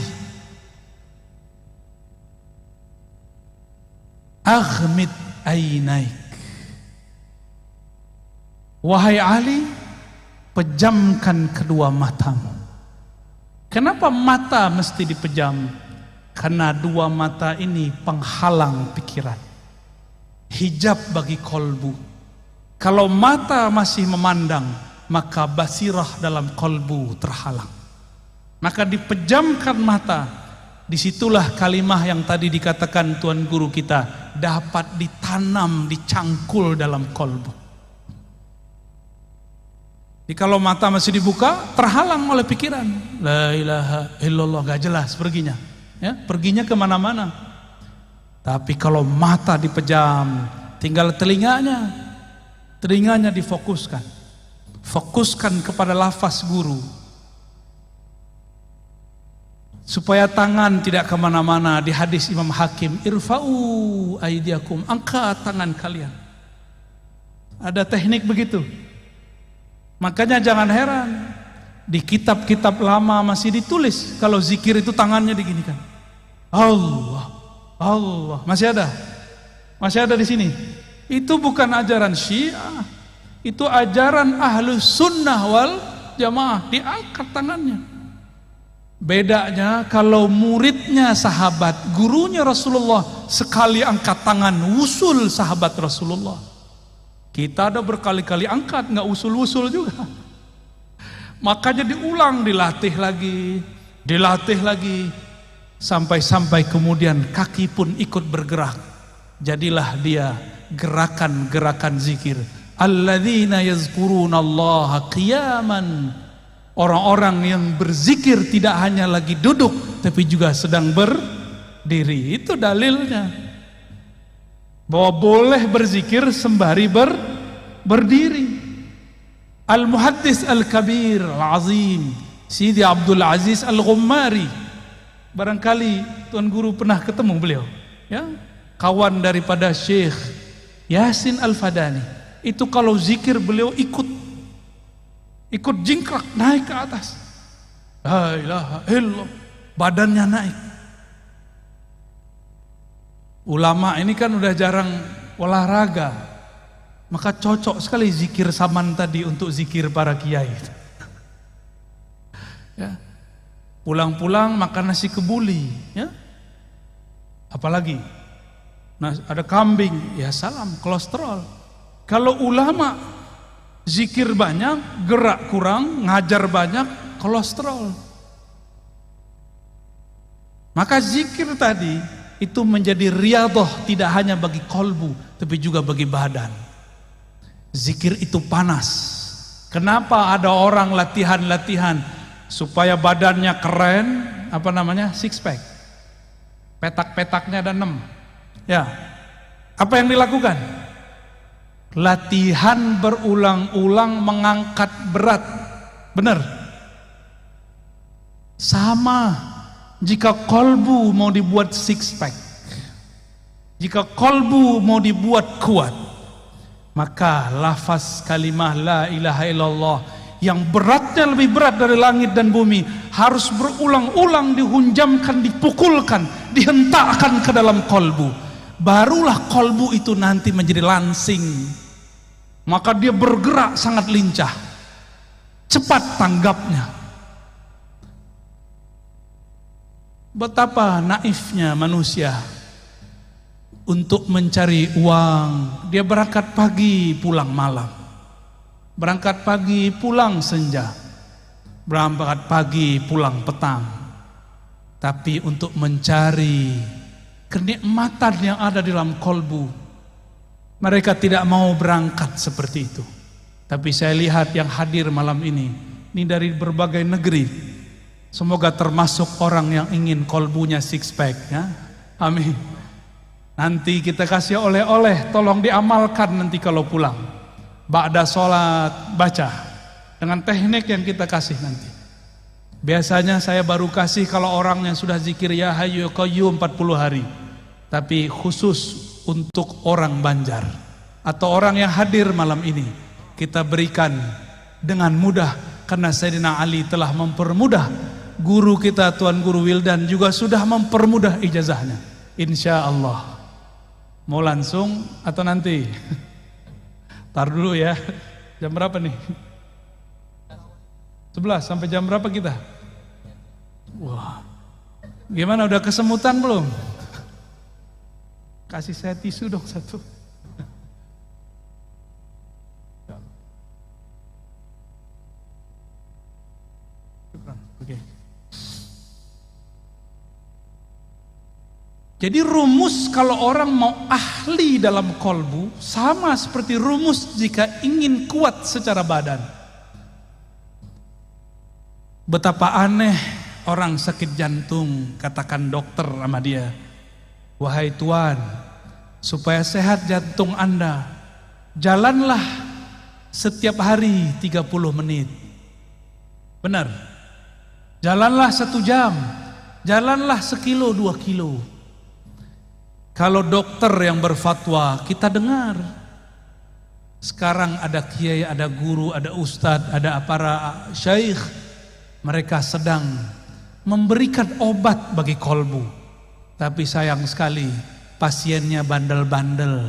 S1: aghmid ainaik. Wahai Ali, pejamkan kedua matamu. Kenapa mata mesti dipejam? Karena 2 mata ini penghalang pikiran. hijab bagi kolbu. Kalau mata masih memandang, maka basirah dalam kolbu terhalang. Maka dipejamkan mata, disitulah kalimah yang tadi dikatakan Tuan Guru kita dapat ditanam, dicangkul dalam kolbu. Jadi kalau mata masih dibuka, terhalang oleh pikiran. La ilaha illallah, gak jelas perginya. Ya, perginya kemana-mana. Tapi kalau mata dipejam, tinggal telinganya difokuskan. Fokuskan kepada lafaz guru. Supaya tangan tidak kemana-mana. Di hadis Imam Hakim, irfa'u aidiakum, angkat tangan kalian. Ada teknik begitu. Makanya jangan heran, di kitab-kitab lama masih ditulis kalau zikir itu tangannya diginikan. Allah, Allah, masih ada di sini. Itu bukan ajaran Syiah, itu ajaran Ahlus Sunnah wal Jamaah, diangkat tangannya. Bedanya kalau muridnya sahabat, gurunya Rasulullah, sekali angkat tangan wusul sahabat Rasulullah. Kita ada berkali-kali angkat, nggak usul-usul juga. Makanya diulang, dilatih lagi, sampai kemudian kaki pun ikut bergerak. Jadilah dia gerakan-gerakan zikir. Alladzina yazkurunallaha qiyaman. Orang-orang yang berzikir tidak hanya lagi duduk, tapi juga sedang berdiri. Itu dalilnya. Bahwa boleh berzikir sembari berdiri. Al-Muhaddis Al-Kabir Al-Azim Sidi Abdul Aziz Al-Ghummari, barangkali Tuan Guru pernah ketemu beliau, ya, kawan daripada Syekh Yasin Al-Fadani. Itu kalau zikir beliau ikut jingkrak naik ke atas. La ilaha illallah, badannya naik. Ulama ini kan udah jarang olahraga, maka cocok sekali zikir saman tadi untuk zikir para kiai. Ya. Pulang-pulang makan nasi kebuli, ya. Apalagi ada kambing, ya salam, kolesterol. Kalau ulama zikir banyak, gerak kurang, ngajar banyak, kolesterol. Maka zikir tadi itu menjadi riyadhah, tidak hanya bagi kolbu, tapi juga bagi badan. Zikir itu panas. Kenapa ada orang latihan supaya badannya keren, apa namanya, six pack, petak-petaknya ada 6. Ya, apa yang dilakukan? Latihan berulang-ulang mengangkat berat. Benar? Sama. Jika kolbu mau dibuat six pack, jika kolbu mau dibuat kuat, maka lafaz kalimah la ilaha illallah yang beratnya lebih berat dari langit dan bumi harus berulang-ulang dihunjamkan, dipukulkan, dihentakkan ke dalam kolbu. Barulah kolbu itu nanti menjadi lansing. Maka dia bergerak sangat lincah, cepat tanggapnya. Betapa naifnya manusia untuk mencari uang. Dia berangkat pagi, pulang malam. Berangkat pagi, pulang senja. Berangkat pagi, pulang petang. Tapi untuk mencari kenikmatan yang ada di dalam kolbu, mereka tidak mau berangkat seperti itu. Tapi saya lihat yang hadir malam ini dari berbagai negeri. Semoga termasuk orang yang ingin kolbunya six pack, ya. Amin. Nanti kita kasih oleh-oleh, tolong diamalkan nanti kalau pulang. Ba'da sholat baca dengan teknik yang kita kasih nanti. Biasanya saya baru kasih kalau orang yang sudah zikir ya hayyu ya qayyum 40 hari. Tapi khusus untuk orang Banjar atau orang yang hadir malam ini, kita berikan dengan mudah karena Sayyidina Ali telah mempermudah. Guru kita Tuan Guru Wildan juga sudah mempermudah ijazahnya. Insya Allah. Mau langsung atau nanti? Tar dulu ya. Jam berapa nih? 11 sampai jam berapa kita? Wah. Gimana, udah kesemutan belum? Kasih saya tisu dong satu. Oke. Jadi rumus kalau orang mau ahli dalam kolbu sama seperti rumus jika ingin kuat secara badan. Betapa aneh orang sakit jantung, katakan dokter sama dia, wahai tuan, supaya sehat jantung Anda, jalanlah setiap hari 30 menit. Benar? Jalanlah 1 jam, jalanlah 1 kilo, 2 kilo. Kalau dokter yang berfatwa, kita dengar. Sekarang ada kiai, ada guru, ada ustadz, ada para syaikh. Mereka sedang memberikan obat bagi kolbu. Tapi sayang sekali, pasiennya bandel-bandel.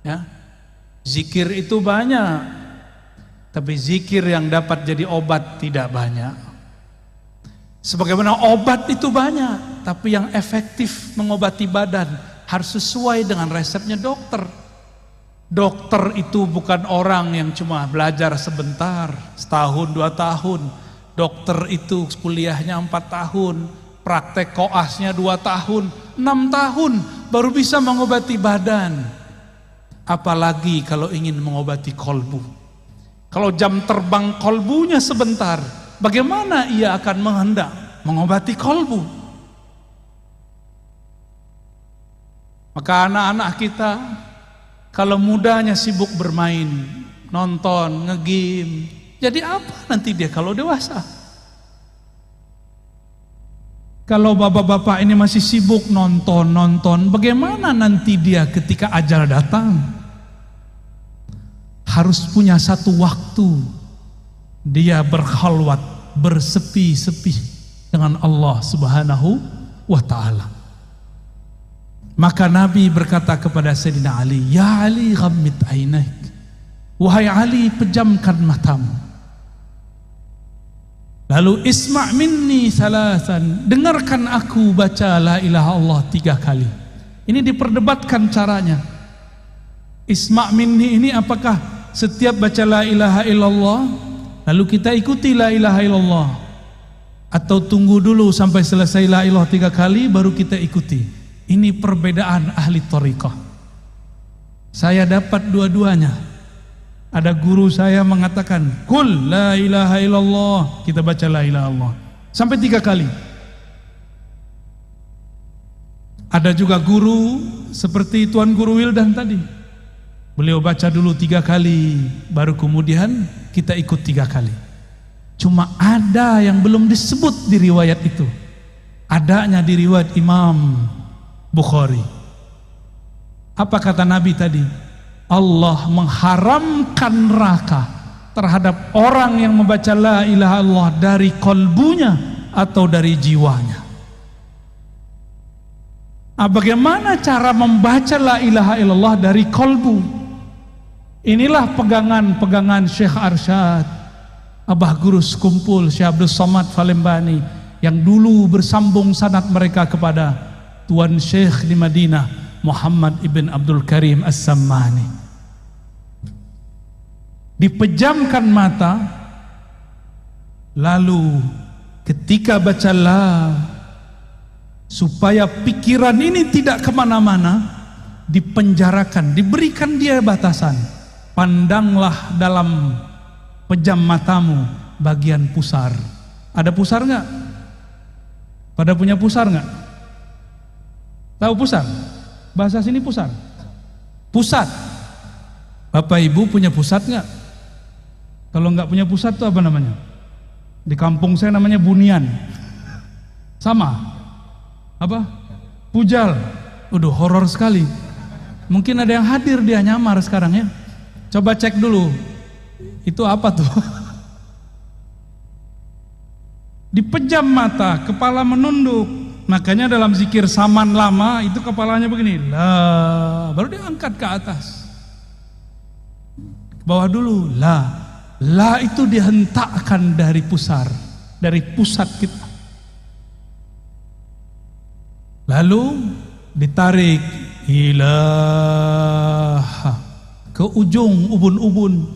S1: Ya, zikir itu banyak, tapi zikir yang dapat jadi obat tidak banyak. Sebagaimana obat itu banyak, tapi yang efektif mengobati badan harus sesuai dengan resepnya dokter. Dokter itu bukan orang yang cuma belajar sebentar, setahun 2 tahun. Dokter itu kuliahnya 4 tahun, praktek koasnya 2 tahun, 6 tahun baru bisa mengobati badan. Apalagi kalau ingin mengobati kolbu. Kalau jam terbang kolbunya sebentar, bagaimana ia akan menghendak mengobati kolbu? Maka anak-anak kita kalau mudanya sibuk bermain, nonton, nge-game, jadi apa nanti dia kalau dewasa? Kalau bapak-bapak ini masih sibuk nonton, bagaimana nanti dia ketika ajal datang? Harus punya satu waktu dia berkhalwat, bersepi-sepi dengan Allah Subhanahu wa ta'ala. Maka Nabi berkata kepada Sayyidina Ali, "Ya Ali, ghammid ainaik." Wahai Ali, pejamkan matamu. Lalu isma' minni salasan, dengarkan aku baca la ilaha illallah 3 kali. Ini diperdebatkan caranya. Isma' minni ini apakah setiap baca la ilaha illallah lalu kita ikuti la ilaha illallah, atau tunggu dulu sampai selesai la ilaha 3 kali baru kita ikuti? Ini perbedaan ahli thariqah. Saya dapat dua-duanya. Ada guru saya mengatakan, "Qul la ilaha illallah." Kita baca la ilaha illallah sampai 3 kali. Ada juga guru seperti Tuan Guru Wildan tadi. Beliau baca dulu 3 kali, baru kemudian kita ikut 3 kali. Cuma ada yang belum disebut di riwayat itu. Adanya di riwayat Imam Bukhari. Apa kata Nabi tadi? Allah mengharamkan neraka terhadap orang yang membaca la ilaha illallah dari kolbunya atau dari jiwanya. Bagaimana cara membaca la ilaha illallah dari kolbu? Inilah pegangan Syekh Arsyad, Abah Guru Sekumpul Syekh Abdul Somad Falembani, yang dulu bersambung sanad mereka kepada Tuan Syekh di Madinah, Muhammad ibn Abdul Karim As-Sammani. Dipejamkan mata, lalu ketika baca la, supaya pikiran ini tidak kemana-mana, dipenjarakan, diberikan dia batasan. Pandanglah dalam pejam matamu bagian pusar. Ada pusar nggak? Pada punya pusar nggak? Tahu pusar? Bahasa sini pusar. Pusat. Bapak Ibu punya pusat nggak? Kalau nggak punya pusat itu apa namanya? Di kampung saya namanya bunian. Sama. Apa? Pujal. Udah horor sekali. Mungkin ada yang hadir, dia nyamar sekarang ya. Coba cek dulu. Itu apa tuh? Dipejam mata, kepala menunduk. Makanya dalam zikir saman lama itu kepalanya begini, la, baru diangkat ke atas. Bawah dulu, la itu dihentakkan dari pusar, dari pusat kita. Lalu ditarik ilaha ke ujung ubun-ubun.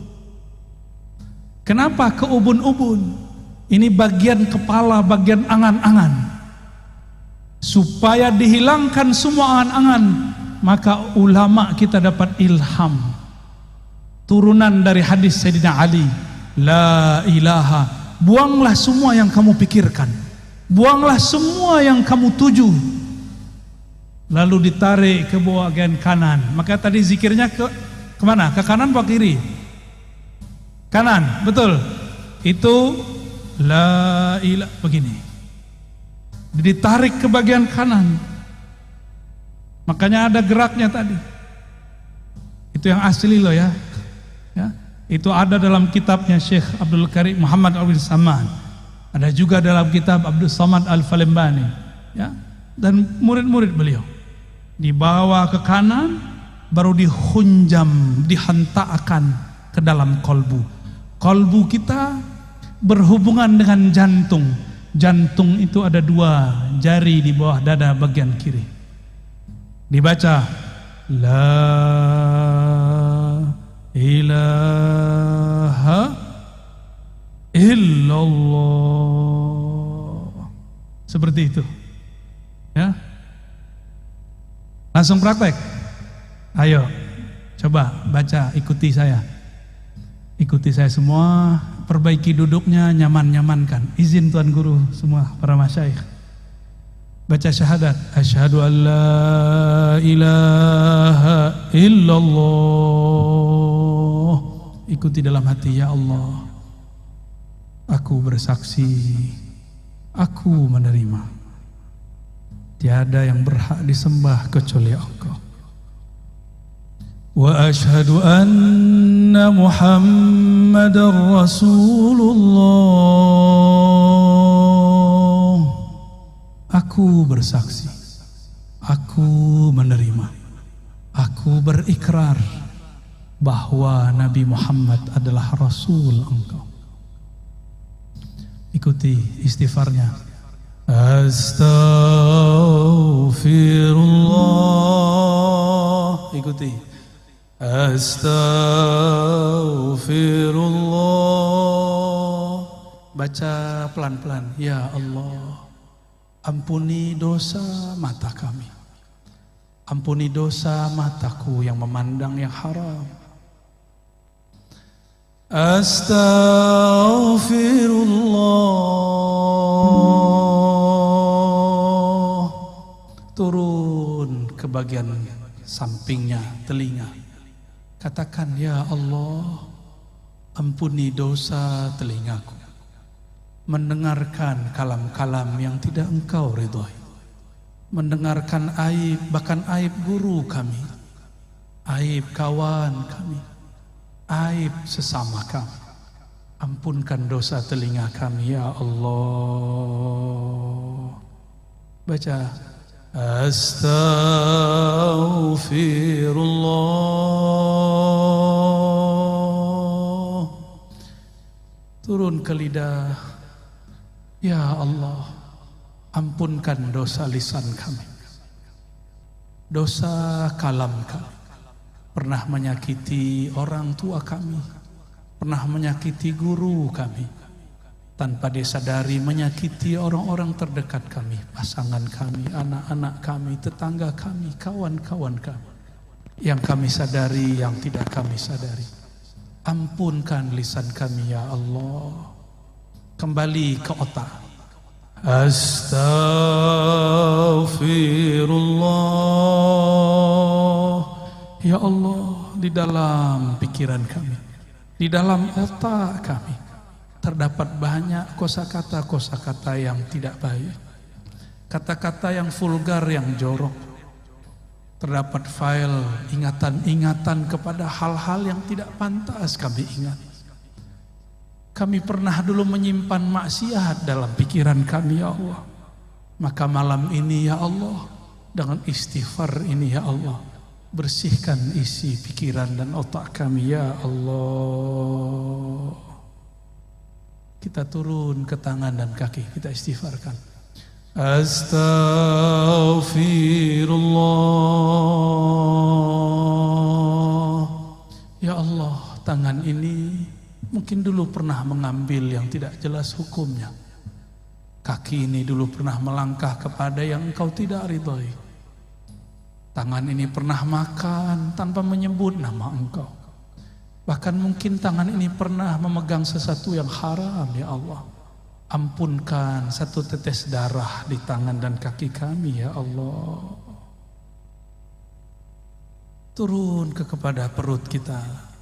S1: Kenapa ke ubun-ubun? Ini bagian kepala, bagian angan-angan. Supaya dihilangkan semua angan-angan, maka ulama kita dapat ilham. Turunan dari hadis Sayyidina Ali, la ilaha, buanglah semua yang kamu pikirkan, buanglah semua yang kamu tuju, lalu ditarik ke bagian kanan. Maka tadi zikirnya kemana? Ke kanan atau kiri? Kanan, betul. Itu la ilaha, begini, ditarik ke bagian kanan. Makanya ada geraknya tadi. Itu yang asli loh ya. Itu ada dalam kitabnya Syekh Abdul Karim Muhammad Abdul Samad. Ada juga dalam kitab Abdul Samad Al-Falembani, ya. Dan murid-murid beliau. Dibawa ke kanan, baru dihunjam, dihantarkan ke dalam kolbu. Kolbu kita berhubungan dengan jantung. Jantung itu ada 2 jari di bawah dada bagian kiri. Dibaca la ilaha illallah. Seperti itu. Ya. Langsung praktek. Ayo, coba baca, ikuti saya. Ikuti saya semua, perbaiki duduknya, nyaman-nyamankan. Izin Tuan Guru semua, para masyayikh. Baca syahadat, asyhadu an la ilaha illallah. Ikuti dalam hati, ya Allah, aku bersaksi, aku menerima, tiada yang berhak disembah kecuali Engkau. Wa asyhadu anna Muhammadar Rasulullah. Aku bersaksi, aku menerima, aku berikrar bahwa Nabi Muhammad adalah Rasul Engkau. Ikuti istighfarnya. Astaghfirullah. Ikuti. Astaghfirullah. Baca pelan-pelan. Ya Allah, ampuni dosa mata kami, ampuni dosa mataku yang memandang yang haram. Astaghfirullah. Turun ke bagian sampingnya, telinga. Katakan, ya Allah, ampuni dosa telingaku, mendengarkan kalam-kalam yang tidak Engkau ridhoi, mendengarkan aib, bahkan aib guru kami, aib kawan kami, aib sesama kami. Ampunkan dosa telinga kami, ya Allah. Baca. Astaghfirullah. Turun ke lidah. Ya Allah, ampunkan dosa lisan kami, dosa kalam kami. Pernah menyakiti orang tua kami, pernah menyakiti guru kami, tanpa disadari menyakiti orang-orang terdekat kami, pasangan kami, anak-anak kami, tetangga kami, kawan-kawan kami, yang kami sadari, yang tidak kami sadari. Ampunkan lisan kami, ya Allah. Kembali ke otak. Astaghfirullah. Ya Allah, di dalam pikiran kami, di dalam otak kami, terdapat banyak kosakata-kosakata yang tidak baik, kata-kata yang vulgar, yang jorok. Terdapat file ingatan-ingatan kepada hal-hal yang tidak pantas kami ingat. Kami pernah dulu menyimpan maksiat dalam pikiran kami, ya Allah. Maka malam ini, ya Allah, dengan istighfar ini, ya Allah, bersihkan isi pikiran dan otak kami, ya Allah. Kita turun ke tangan dan kaki, kita istighfarkan. Astaghfirullah. Ya Allah, tangan ini Mungkin dulu pernah mengambil yang tidak jelas hukumnya. Kaki ini dulu pernah melangkah kepada yang engkau tidak ridhoi. Tangan ini pernah makan tanpa menyebut nama engkau. Bahkan mungkin tangan ini pernah memegang sesuatu yang haram, ya Allah. Ampunkan satu tetes darah di tangan dan kaki kami, ya Allah. Turun kepada perut kita.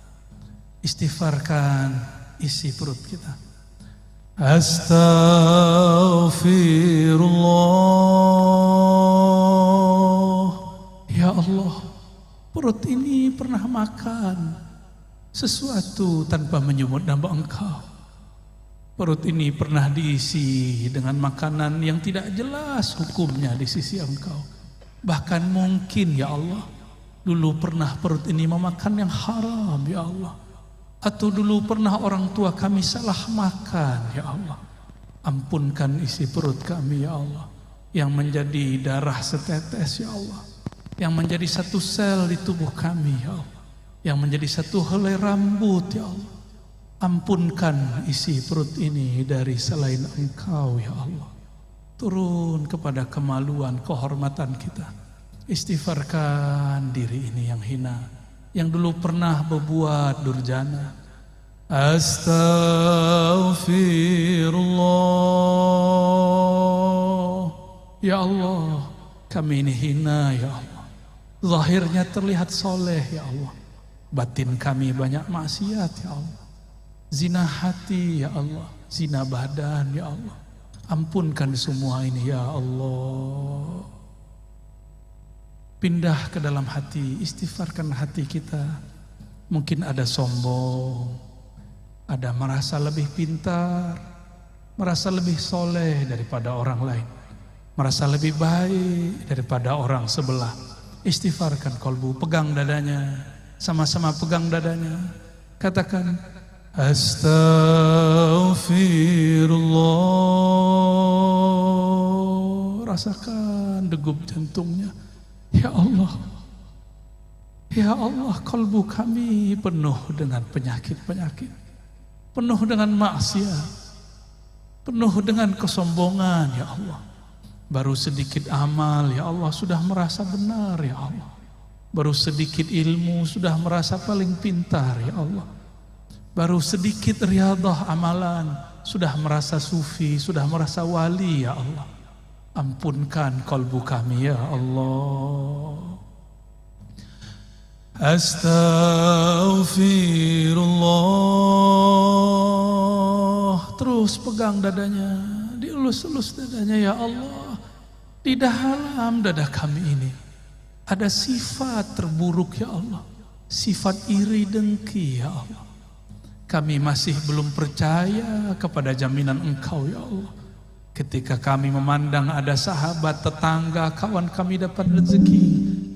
S1: Istighfarkan isi perut kita. Astaghfirullah. Ya Allah, perut ini pernah makan sesuatu tanpa menyebut nama engkau. Perut ini pernah diisi dengan makanan yang tidak jelas hukumnya di sisi engkau. Bahkan mungkin, ya Allah, dulu pernah perut ini memakan yang haram, ya Allah. Atau dulu pernah orang tua kami salah makan, ya Allah. Ampunkan isi perut kami, ya Allah. Yang menjadi darah setetes, ya Allah. Yang menjadi satu sel di tubuh kami, ya Allah. Yang menjadi satu helai rambut, ya Allah. Ampunkan isi perut ini dari selain engkau, ya Allah. Turun kepada kemaluan, kehormatan kita. Istighfarkan diri ini yang hina, yang dulu pernah berbuat durjana. Astaghfirullah. Ya Allah, kami ini hina, ya Allah. Zahirnya terlihat soleh, ya Allah. Batin kami banyak maksiat, ya Allah. Zina hati, ya Allah. Zina badan, ya Allah. Ampunkan semua ini, ya Allah. Pindah ke dalam hati, istighfarkan hati kita. Mungkin ada sombong, ada merasa lebih pintar, merasa lebih soleh daripada orang lain, merasa lebih baik daripada orang sebelah. Istighfarkan kolbu, pegang dadanya, sama-sama pegang dadanya. Katakan, Astaghfirullah. Rasakan degup jantungnya. Ya Allah, ya Allah, kalbu kami penuh dengan penyakit-penyakit, penuh dengan maksiat, penuh dengan kesombongan, ya Allah. Baru sedikit amal, ya Allah, sudah merasa benar, ya Allah. Baru sedikit ilmu, sudah merasa paling pintar, ya Allah. Baru sedikit riadah amalan, sudah merasa sufi, sudah merasa wali, ya Allah. Ampunkan kalbu kami, ya Allah. Astaghfirullah. Terus pegang dadanya, dielus-elus dadanya, ya Allah. Di dalam dada kami ini ada sifat terburuk, ya Allah. Sifat iri dengki, ya Allah. Kami masih belum percaya kepada jaminan Engkau, ya Allah. Ketika kami memandang ada sahabat, tetangga, kawan kami dapat rezeki,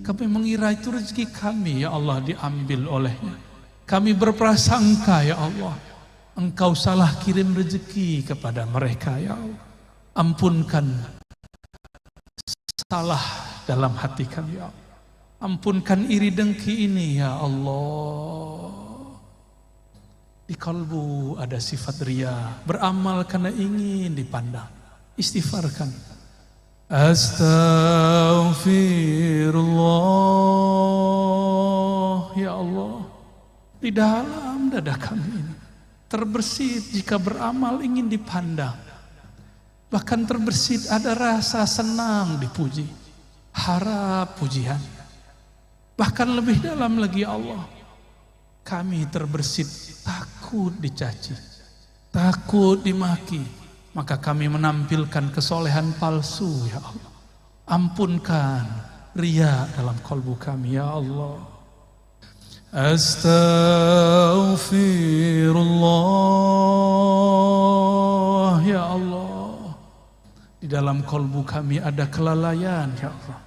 S1: kami mengira itu rezeki kami, ya Allah, diambil olehnya. Kami berprasangka, ya Allah, Engkau salah kirim rezeki kepada mereka, ya Allah. Ampunkan salah dalam hati kami, ya Allah. Ampunkan iri dengki ini, ya Allah. Di kalbu ada sifat riya, beramal karena ingin dipandang. Istighfarkan. Astaghfirullah. Ya Allah, di dalam dada kami ini terbersit jika beramal ingin dipandang. Bahkan terbersit ada rasa senang dipuji, harap pujian. Bahkan lebih dalam lagi, ya Allah, kami terbersit takut dicaci, takut dimaki. Maka kami menampilkan kesolehan palsu, ya Allah. Ampunkan riya dalam kalbu kami, ya Allah. Astaghfirullah. Ya Allah, di dalam kalbu kami ada kelalaian, ya Allah.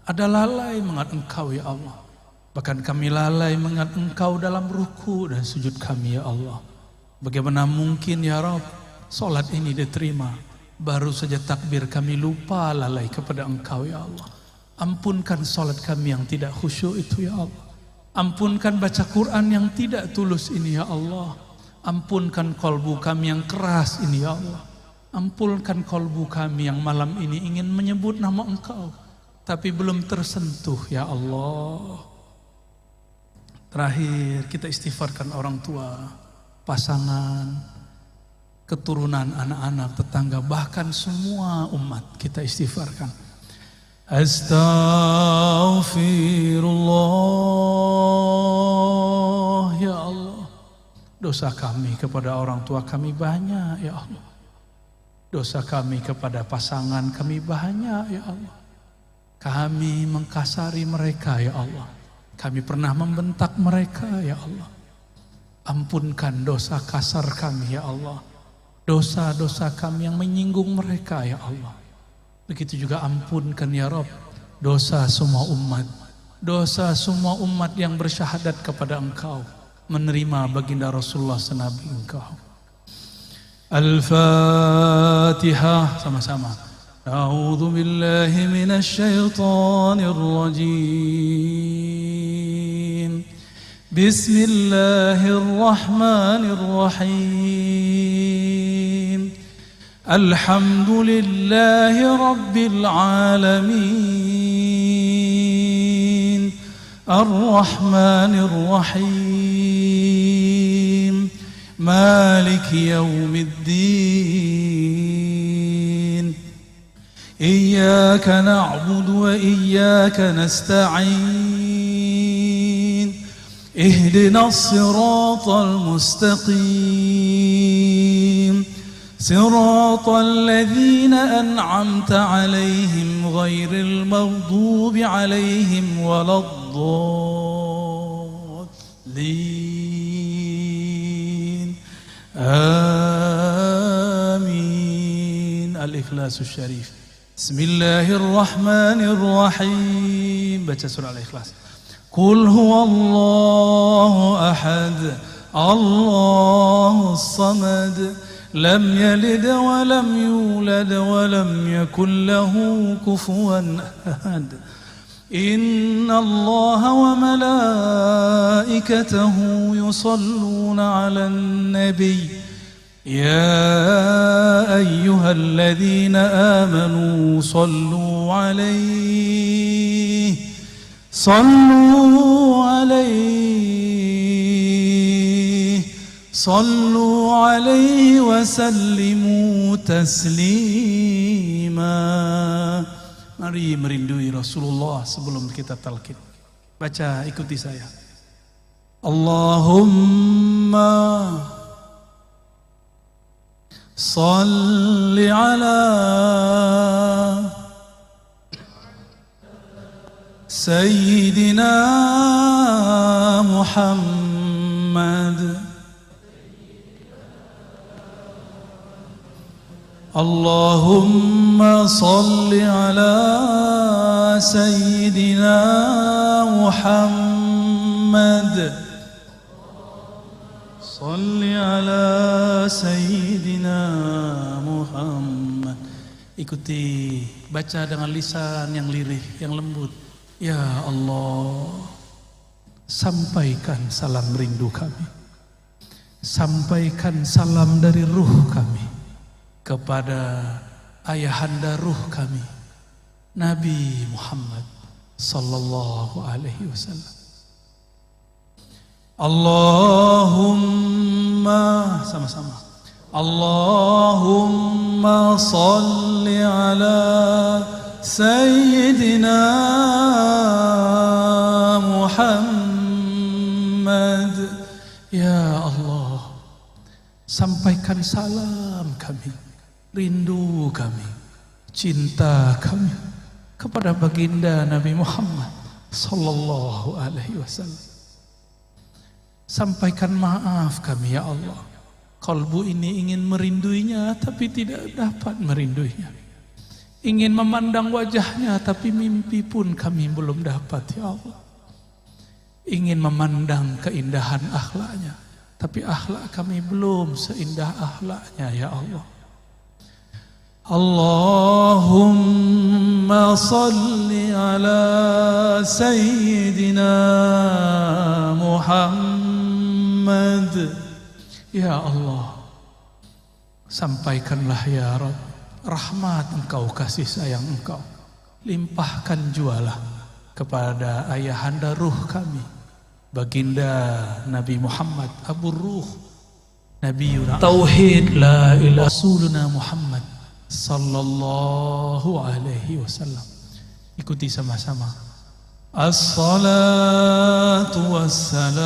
S1: Ada lalai mengingat Engkau, ya Allah. Bahkan kami lalai mengingat Engkau dalam ruku dan sujud kami, ya Allah. Bagaimana mungkin, ya Rabb, solat ini diterima, baru saja takbir kami lupa lalai kepada Engkau, ya Allah. Ampunkan solat kami yang tidak khusyuk itu, ya Allah. Ampunkan baca Quran yang tidak tulus ini ya Allah. Ampunkan kolbu kami yang keras ini ya Allah. Ampunkan kolbu kami yang malam ini ingin menyebut nama Engkau tapi belum tersentuh ya Allah. Terakhir kita istighfarkan orang tua, pasangan, keturunan, anak-anak, tetangga, bahkan semua umat kita istighfarkan. Astaghfirullah ya Allah. Dosa kami kepada orang tua kami banyak ya Allah. Dosa kami kepada pasangan kami banyak ya Allah. Kami mengkasari mereka ya Allah. Kami pernah membentak mereka ya Allah. Ampunkan dosa kasar kami ya Allah. Dosa-dosa kami yang menyinggung mereka ya Allah. Begitu juga ampunkan ya Rabb dosa semua umat. Dosa semua umat yang bersyahadat kepada Engkau, menerima baginda Rasulullah senabi Engkau. Al-Fatihah sama-sama. A'udzu billahi minasy syaithanir rajim. Bismillahirrahmanirrahim. Alhamdulillahi rabbil alamin. Ar-Rahmanir Rahim. Maliki yaumiddin. Iyyaka na'budu wa iyyaka nasta'in. Ihdinas siratal mustaqim. Siratal ladzina an'amta 'alaihim ghairil maghdubi 'alaihim waladdallin. Amin. Al-Ikhlasus Syarif. Bismillahirrahmanirrahim. Baca surah Al-Ikhlas. Qul huwallahu ahad, Allahus samad, lam yalid wa lam yulad wa lam yakul lahu kufuwan ahad. Inna Allaha wa malaikatahu yusalluna 'alan nabiy. Ya ayyuhalladzina amanu sallu 'alaihi Sallu alaihi wa sallimu taslima. Mari merindui Rasulullah sebelum kita talqin. Baca, ikuti saya. Allahumma salli ala Sayyidina Muhammad. Allahumma salli ala Sayyidina Muhammad. Salli ala Sayyidina Muhammad. Ikuti, baca dengan lisan yang lirih, yang lembut. Ya Allah, sampaikan salam rindu kami, sampaikan salam dari ruh kami kepada ayahanda ruh kami, Nabi Muhammad sallallahu alaihi wasallam. Allahumma, sama-sama. Allahumma salli ala Sayyidina Muhammad. Ya Allah, sampaikan salam kami, rindu kami, cinta kami kepada baginda Nabi Muhammad sallallahu alaihi wasallam. Sampaikan maaf kami ya Allah. Kalbu ini ingin merinduinya tapi tidak dapat merinduinya. Ingin memandang wajahnya tapi mimpi pun kami belum dapat ya Allah. Ingin memandang keindahan akhlaknya tapi akhlak kami belum seindah akhlaknya ya Allah. Allahumma salli ala Sayyidina Muhammad. Ya Allah, sampaikanlah ya Rabb rahmat Engkau, kasih sayang Engkau, limpahkan jualah kepada ayahanda ruh kami, baginda Nabi Muhammad Abu Ruh, Nabiuna Tauhid la ilaha Rasuluna Muhammad sallallahu alaihi wasallam. Ikuti sama-sama. As-salatu wassalamu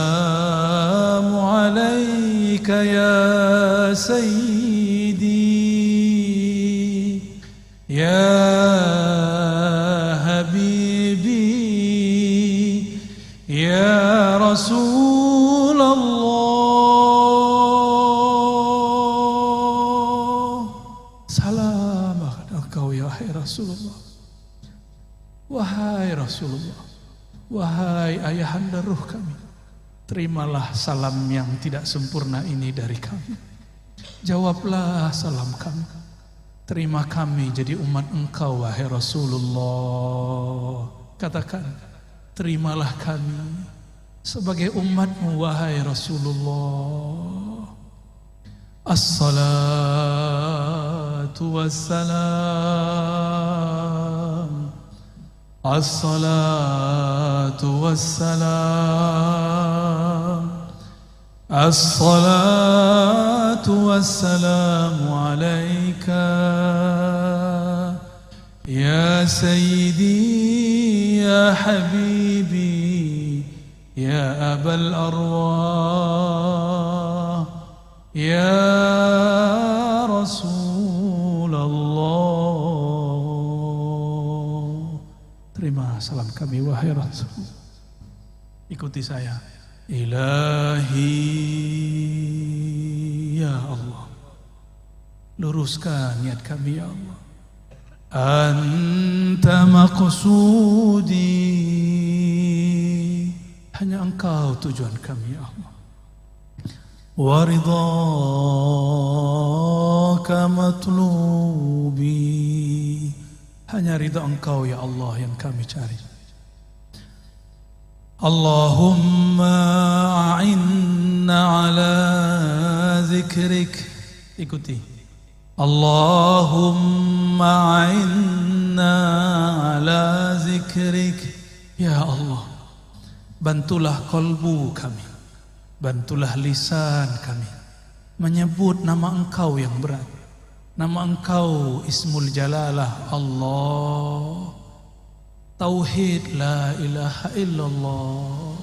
S1: alaika ya sayyidi ya habibi ya Rasulullah. Salam engkau ya Rasulullah. Wahai Rasulullah, wahai ayahanda ruh kami, terimalah salam yang tidak sempurna ini dari kami. Jawablah salam kami. Terima kami jadi umat Engkau wahai Rasulullah. Katakan, terimalah kami sebagai umatmu wahai Rasulullah. As-salatu wassalam, as-salatu wassalam, as-salatu wassalamu alaika ya sayyidi ya habibi ya abal arwah ya Rasulullah. Terima salam kami wahai Rasul. Ikuti saya. Ilahi ya Allah, luruskan niat kami ya Allah. Anta maqsudi, hanya Engkau tujuan kami ya Allah. Wa ridhaka matlubi, hanya ridha Engkau ya Allah yang kami cari. Allahumma a'inna ala zikrik. Ikuti. Allahumma a'inna ala zikrik. Ya Allah, bantulah kolbu kami, bantulah lisan kami menyebut nama Engkau yang berat, nama Engkau Ismul Jalalah Allah, Tauhid la ilaha illallah.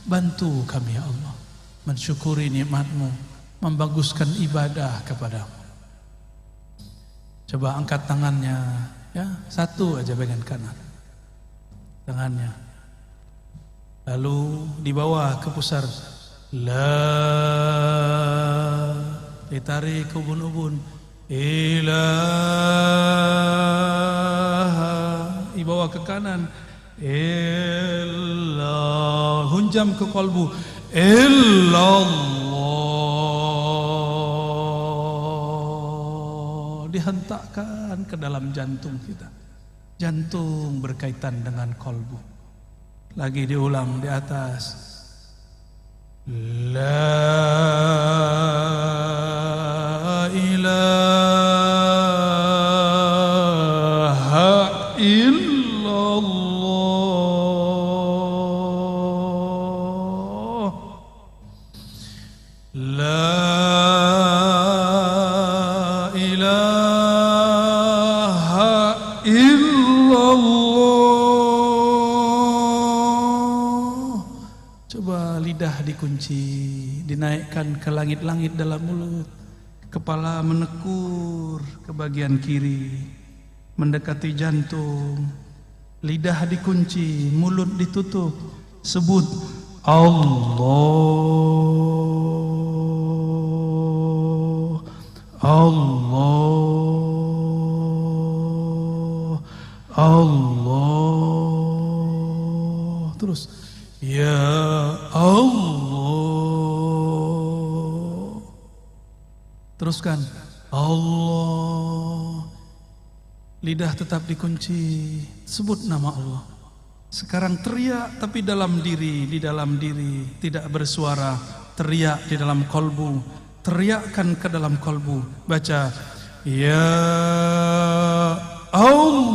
S1: Bantu kami ya Allah mensyukuri nikmat-Mu, membaguskan ibadah kepadamu. Coba angkat tangannya ya, satu aja bagian kanan tangannya, lalu di bawah ke pusar, la, ditarik ke ubun-ubun, ilaha, dibawa ke kanan, illallah, hunjam ke kolbu, illallah, dihentakkan ke dalam jantung kita. Jantung berkaitan dengan kolbu. Lagi diulang di atas, la ilaha illallah, la ilaha illallah. Coba lidah dikunci, dinaikkan ke langit-langit dalam mulut, kepala menekur ke bagian kiri, mendekati jantung, lidah dikunci, mulut ditutup, sebut Allah, Allah, Allah, terus ya Allah, teruskan Allah, lidah tetap dikunci, sebut nama Allah. Sekarang teriak tapi dalam diri, di dalam diri, tidak bersuara, teriak di dalam kolbu, teriakkan ke dalam kolbu. Baca, Ya Allah.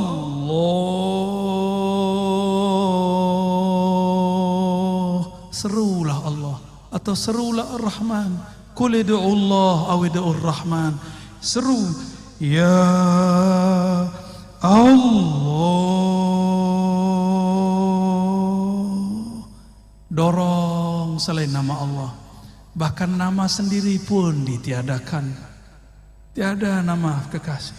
S1: Serulah Allah atau serulah Ar-Rahman. Qul ud'ullah aw ud'ur Rahman. Seru, Ya Allah. Dorong selain nama Allah. Bahkan nama sendiri pun ditiadakan. Tiada nama kekasih,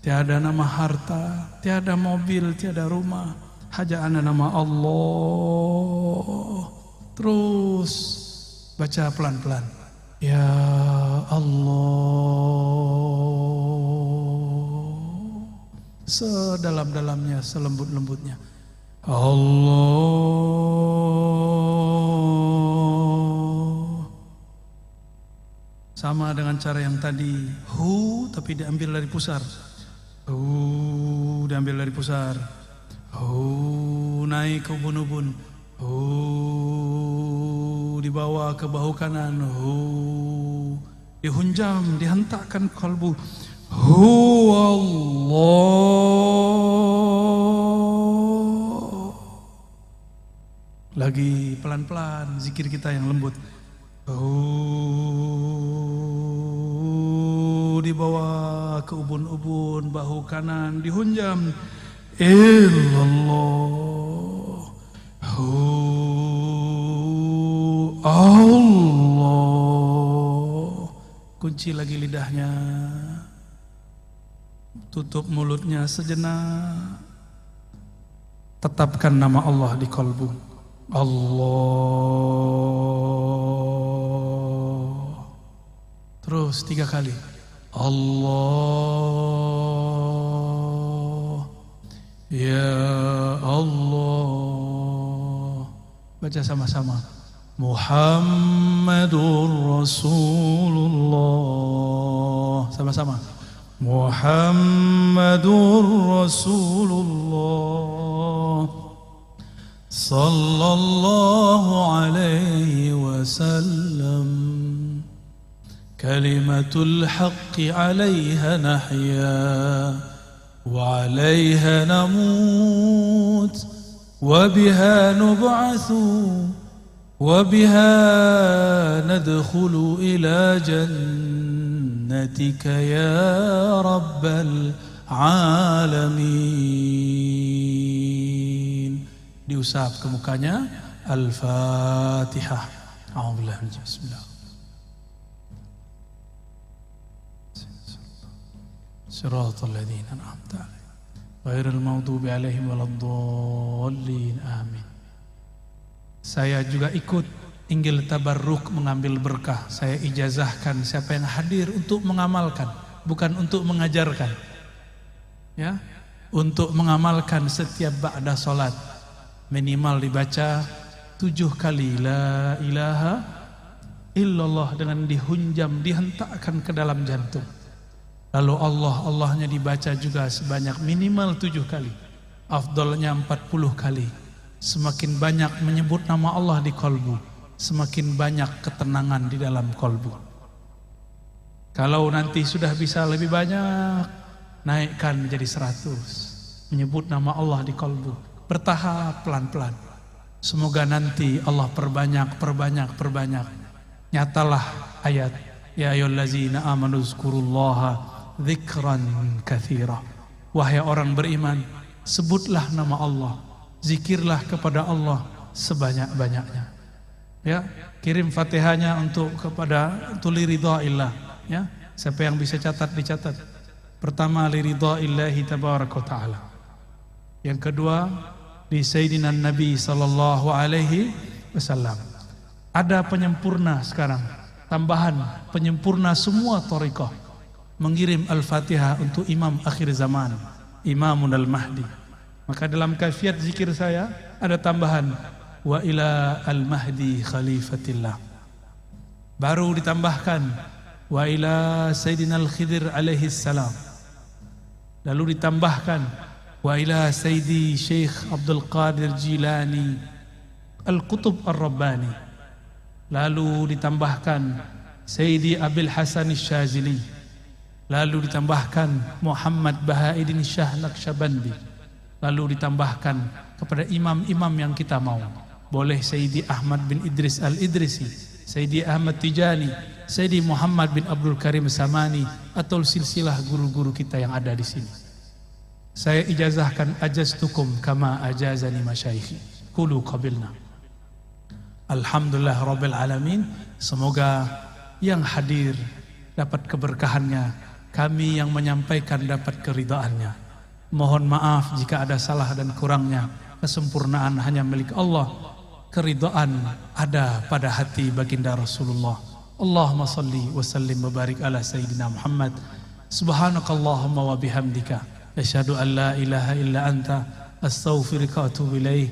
S1: tiada nama harta, tiada mobil, tiada rumah. Hanya ada nama Allah. Terus baca pelan-pelan. Ya Allah. Sedalam-dalamnya, selembut-lembutnya. Allah. Sama dengan cara yang tadi, hu tapi diambil dari pusar. Hu diambil dari pusar. Hu naik ke ubun-ubun. Hu dibawa ke bahu kanan. Hu dihunjam, dihentakkan kalbu. Hu Allah. Lagi pelan-pelan zikir kita yang lembut. Dibawa ke ubun-ubun, bahu kanan dihunjam. Illallah. Allah. Kunci lagi lidahnya, tutup mulutnya sejenak. Tetapkan nama Allah di kalbu. Allah. Terus 3 kali. Allah. Ya Allah. Baca sama-sama. Muhammadur Rasulullah. Sama-sama. Muhammadur Rasulullah. Sallallahu alaihi wasallam. Kalimatul haqqi 'alaiha nahya wa 'alaiha namut wa biha nub'atsu wa biha nadkhulu ila jannatika ya rabbal alamin. Diusap ke mukanya. Al-Fatihah. A'udzubillahi minasyaitonir rajim. Bismillah. Siratal ladzina an'amta 'alaihim ghairil maghdubi 'alaihim waladdallin. Amin. Saya juga ikut inggil tabarruk, mengambil berkah. Saya ijazahkan siapa yang hadir untuk mengamalkan, bukan untuk mengajarkan. Ya, untuk mengamalkan setiap ba'da salat minimal dibaca 7 kali la ilaha illallah dengan dihunjam, dihentakkan ke dalam jantung. Lalu Allahnya dibaca juga sebanyak minimal 7 kali. Afdalnya 40 kali. Semakin banyak menyebut nama Allah di kalbu, semakin banyak ketenangan di dalam kalbu. Kalau nanti sudah bisa lebih banyak, naikkan menjadi 100. Menyebut nama Allah di kalbu, bertahap pelan-pelan. Semoga nanti Allah perbanyak. Nyatalah ayat ya ayyuhallazina amanu zkurullaha dzikran katsira. Wahai orang beriman, sebutlah nama Allah, zikirlah kepada Allah sebanyak-banyaknya. Ya, kirim Fatihahnya untuk liridhaillah, ya. Siapa yang bisa catat dicatat. Pertama liridhaillahi tabaraka taala. Yang kedua di Sayyidina Nabi sallallahu alaihi wasallam. Ada penyempurna sekarang, tambahan penyempurna semua thariqah, mengirim Al-Fatihah untuk Imam akhir zaman, Imamun Al-Mahdi. Maka dalam kaifiat zikir saya ada tambahan wa ila al-Mahdi khalifatillah. Baru ditambahkan wa ila Sayyidina Al-Khidir alaihi salam. Lalu ditambahkan wa ila Sayyidi Syekh Abdul Qadir Jilani Al-Qutub Ar-Rabbani. Lalu ditambahkan Sayyidi Abil Hasan Syazili. Lalu ditambahkan Muhammad Bahaiddin Shah Naqsyabandi. Lalu ditambahkan kepada imam-imam yang kita mau. Boleh Sayyidi Ahmad bin Idris Al-Idrisi, Sayyidi Ahmad Tijani, Sayyidi Muhammad bin Abdul Karim Samani, atau silsilah guru-guru kita yang ada di sini. Saya ijazahkan ajaztukum kama ajazani masyaikhi. Qulu qabilna. Alhamdulillah Rabbil Alamin. Semoga yang hadir dapat keberkahannya, kami yang menyampaikan dapat keridhaannya. Mohon maaf jika ada salah dan kurangnya. Kesempurnaan hanya milik Allah. Keridhaan ada pada hati baginda Rasulullah. Allahumma salli wa sallim wa barik ala Sayyidina Muhammad. Subhanakallahumma wa bihamdika asyhadu an la ilaha illa anta astaghfiruka wa atubu ilaik.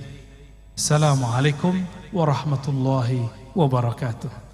S1: Assalamualaikum warahmatullahi wabarakatuh.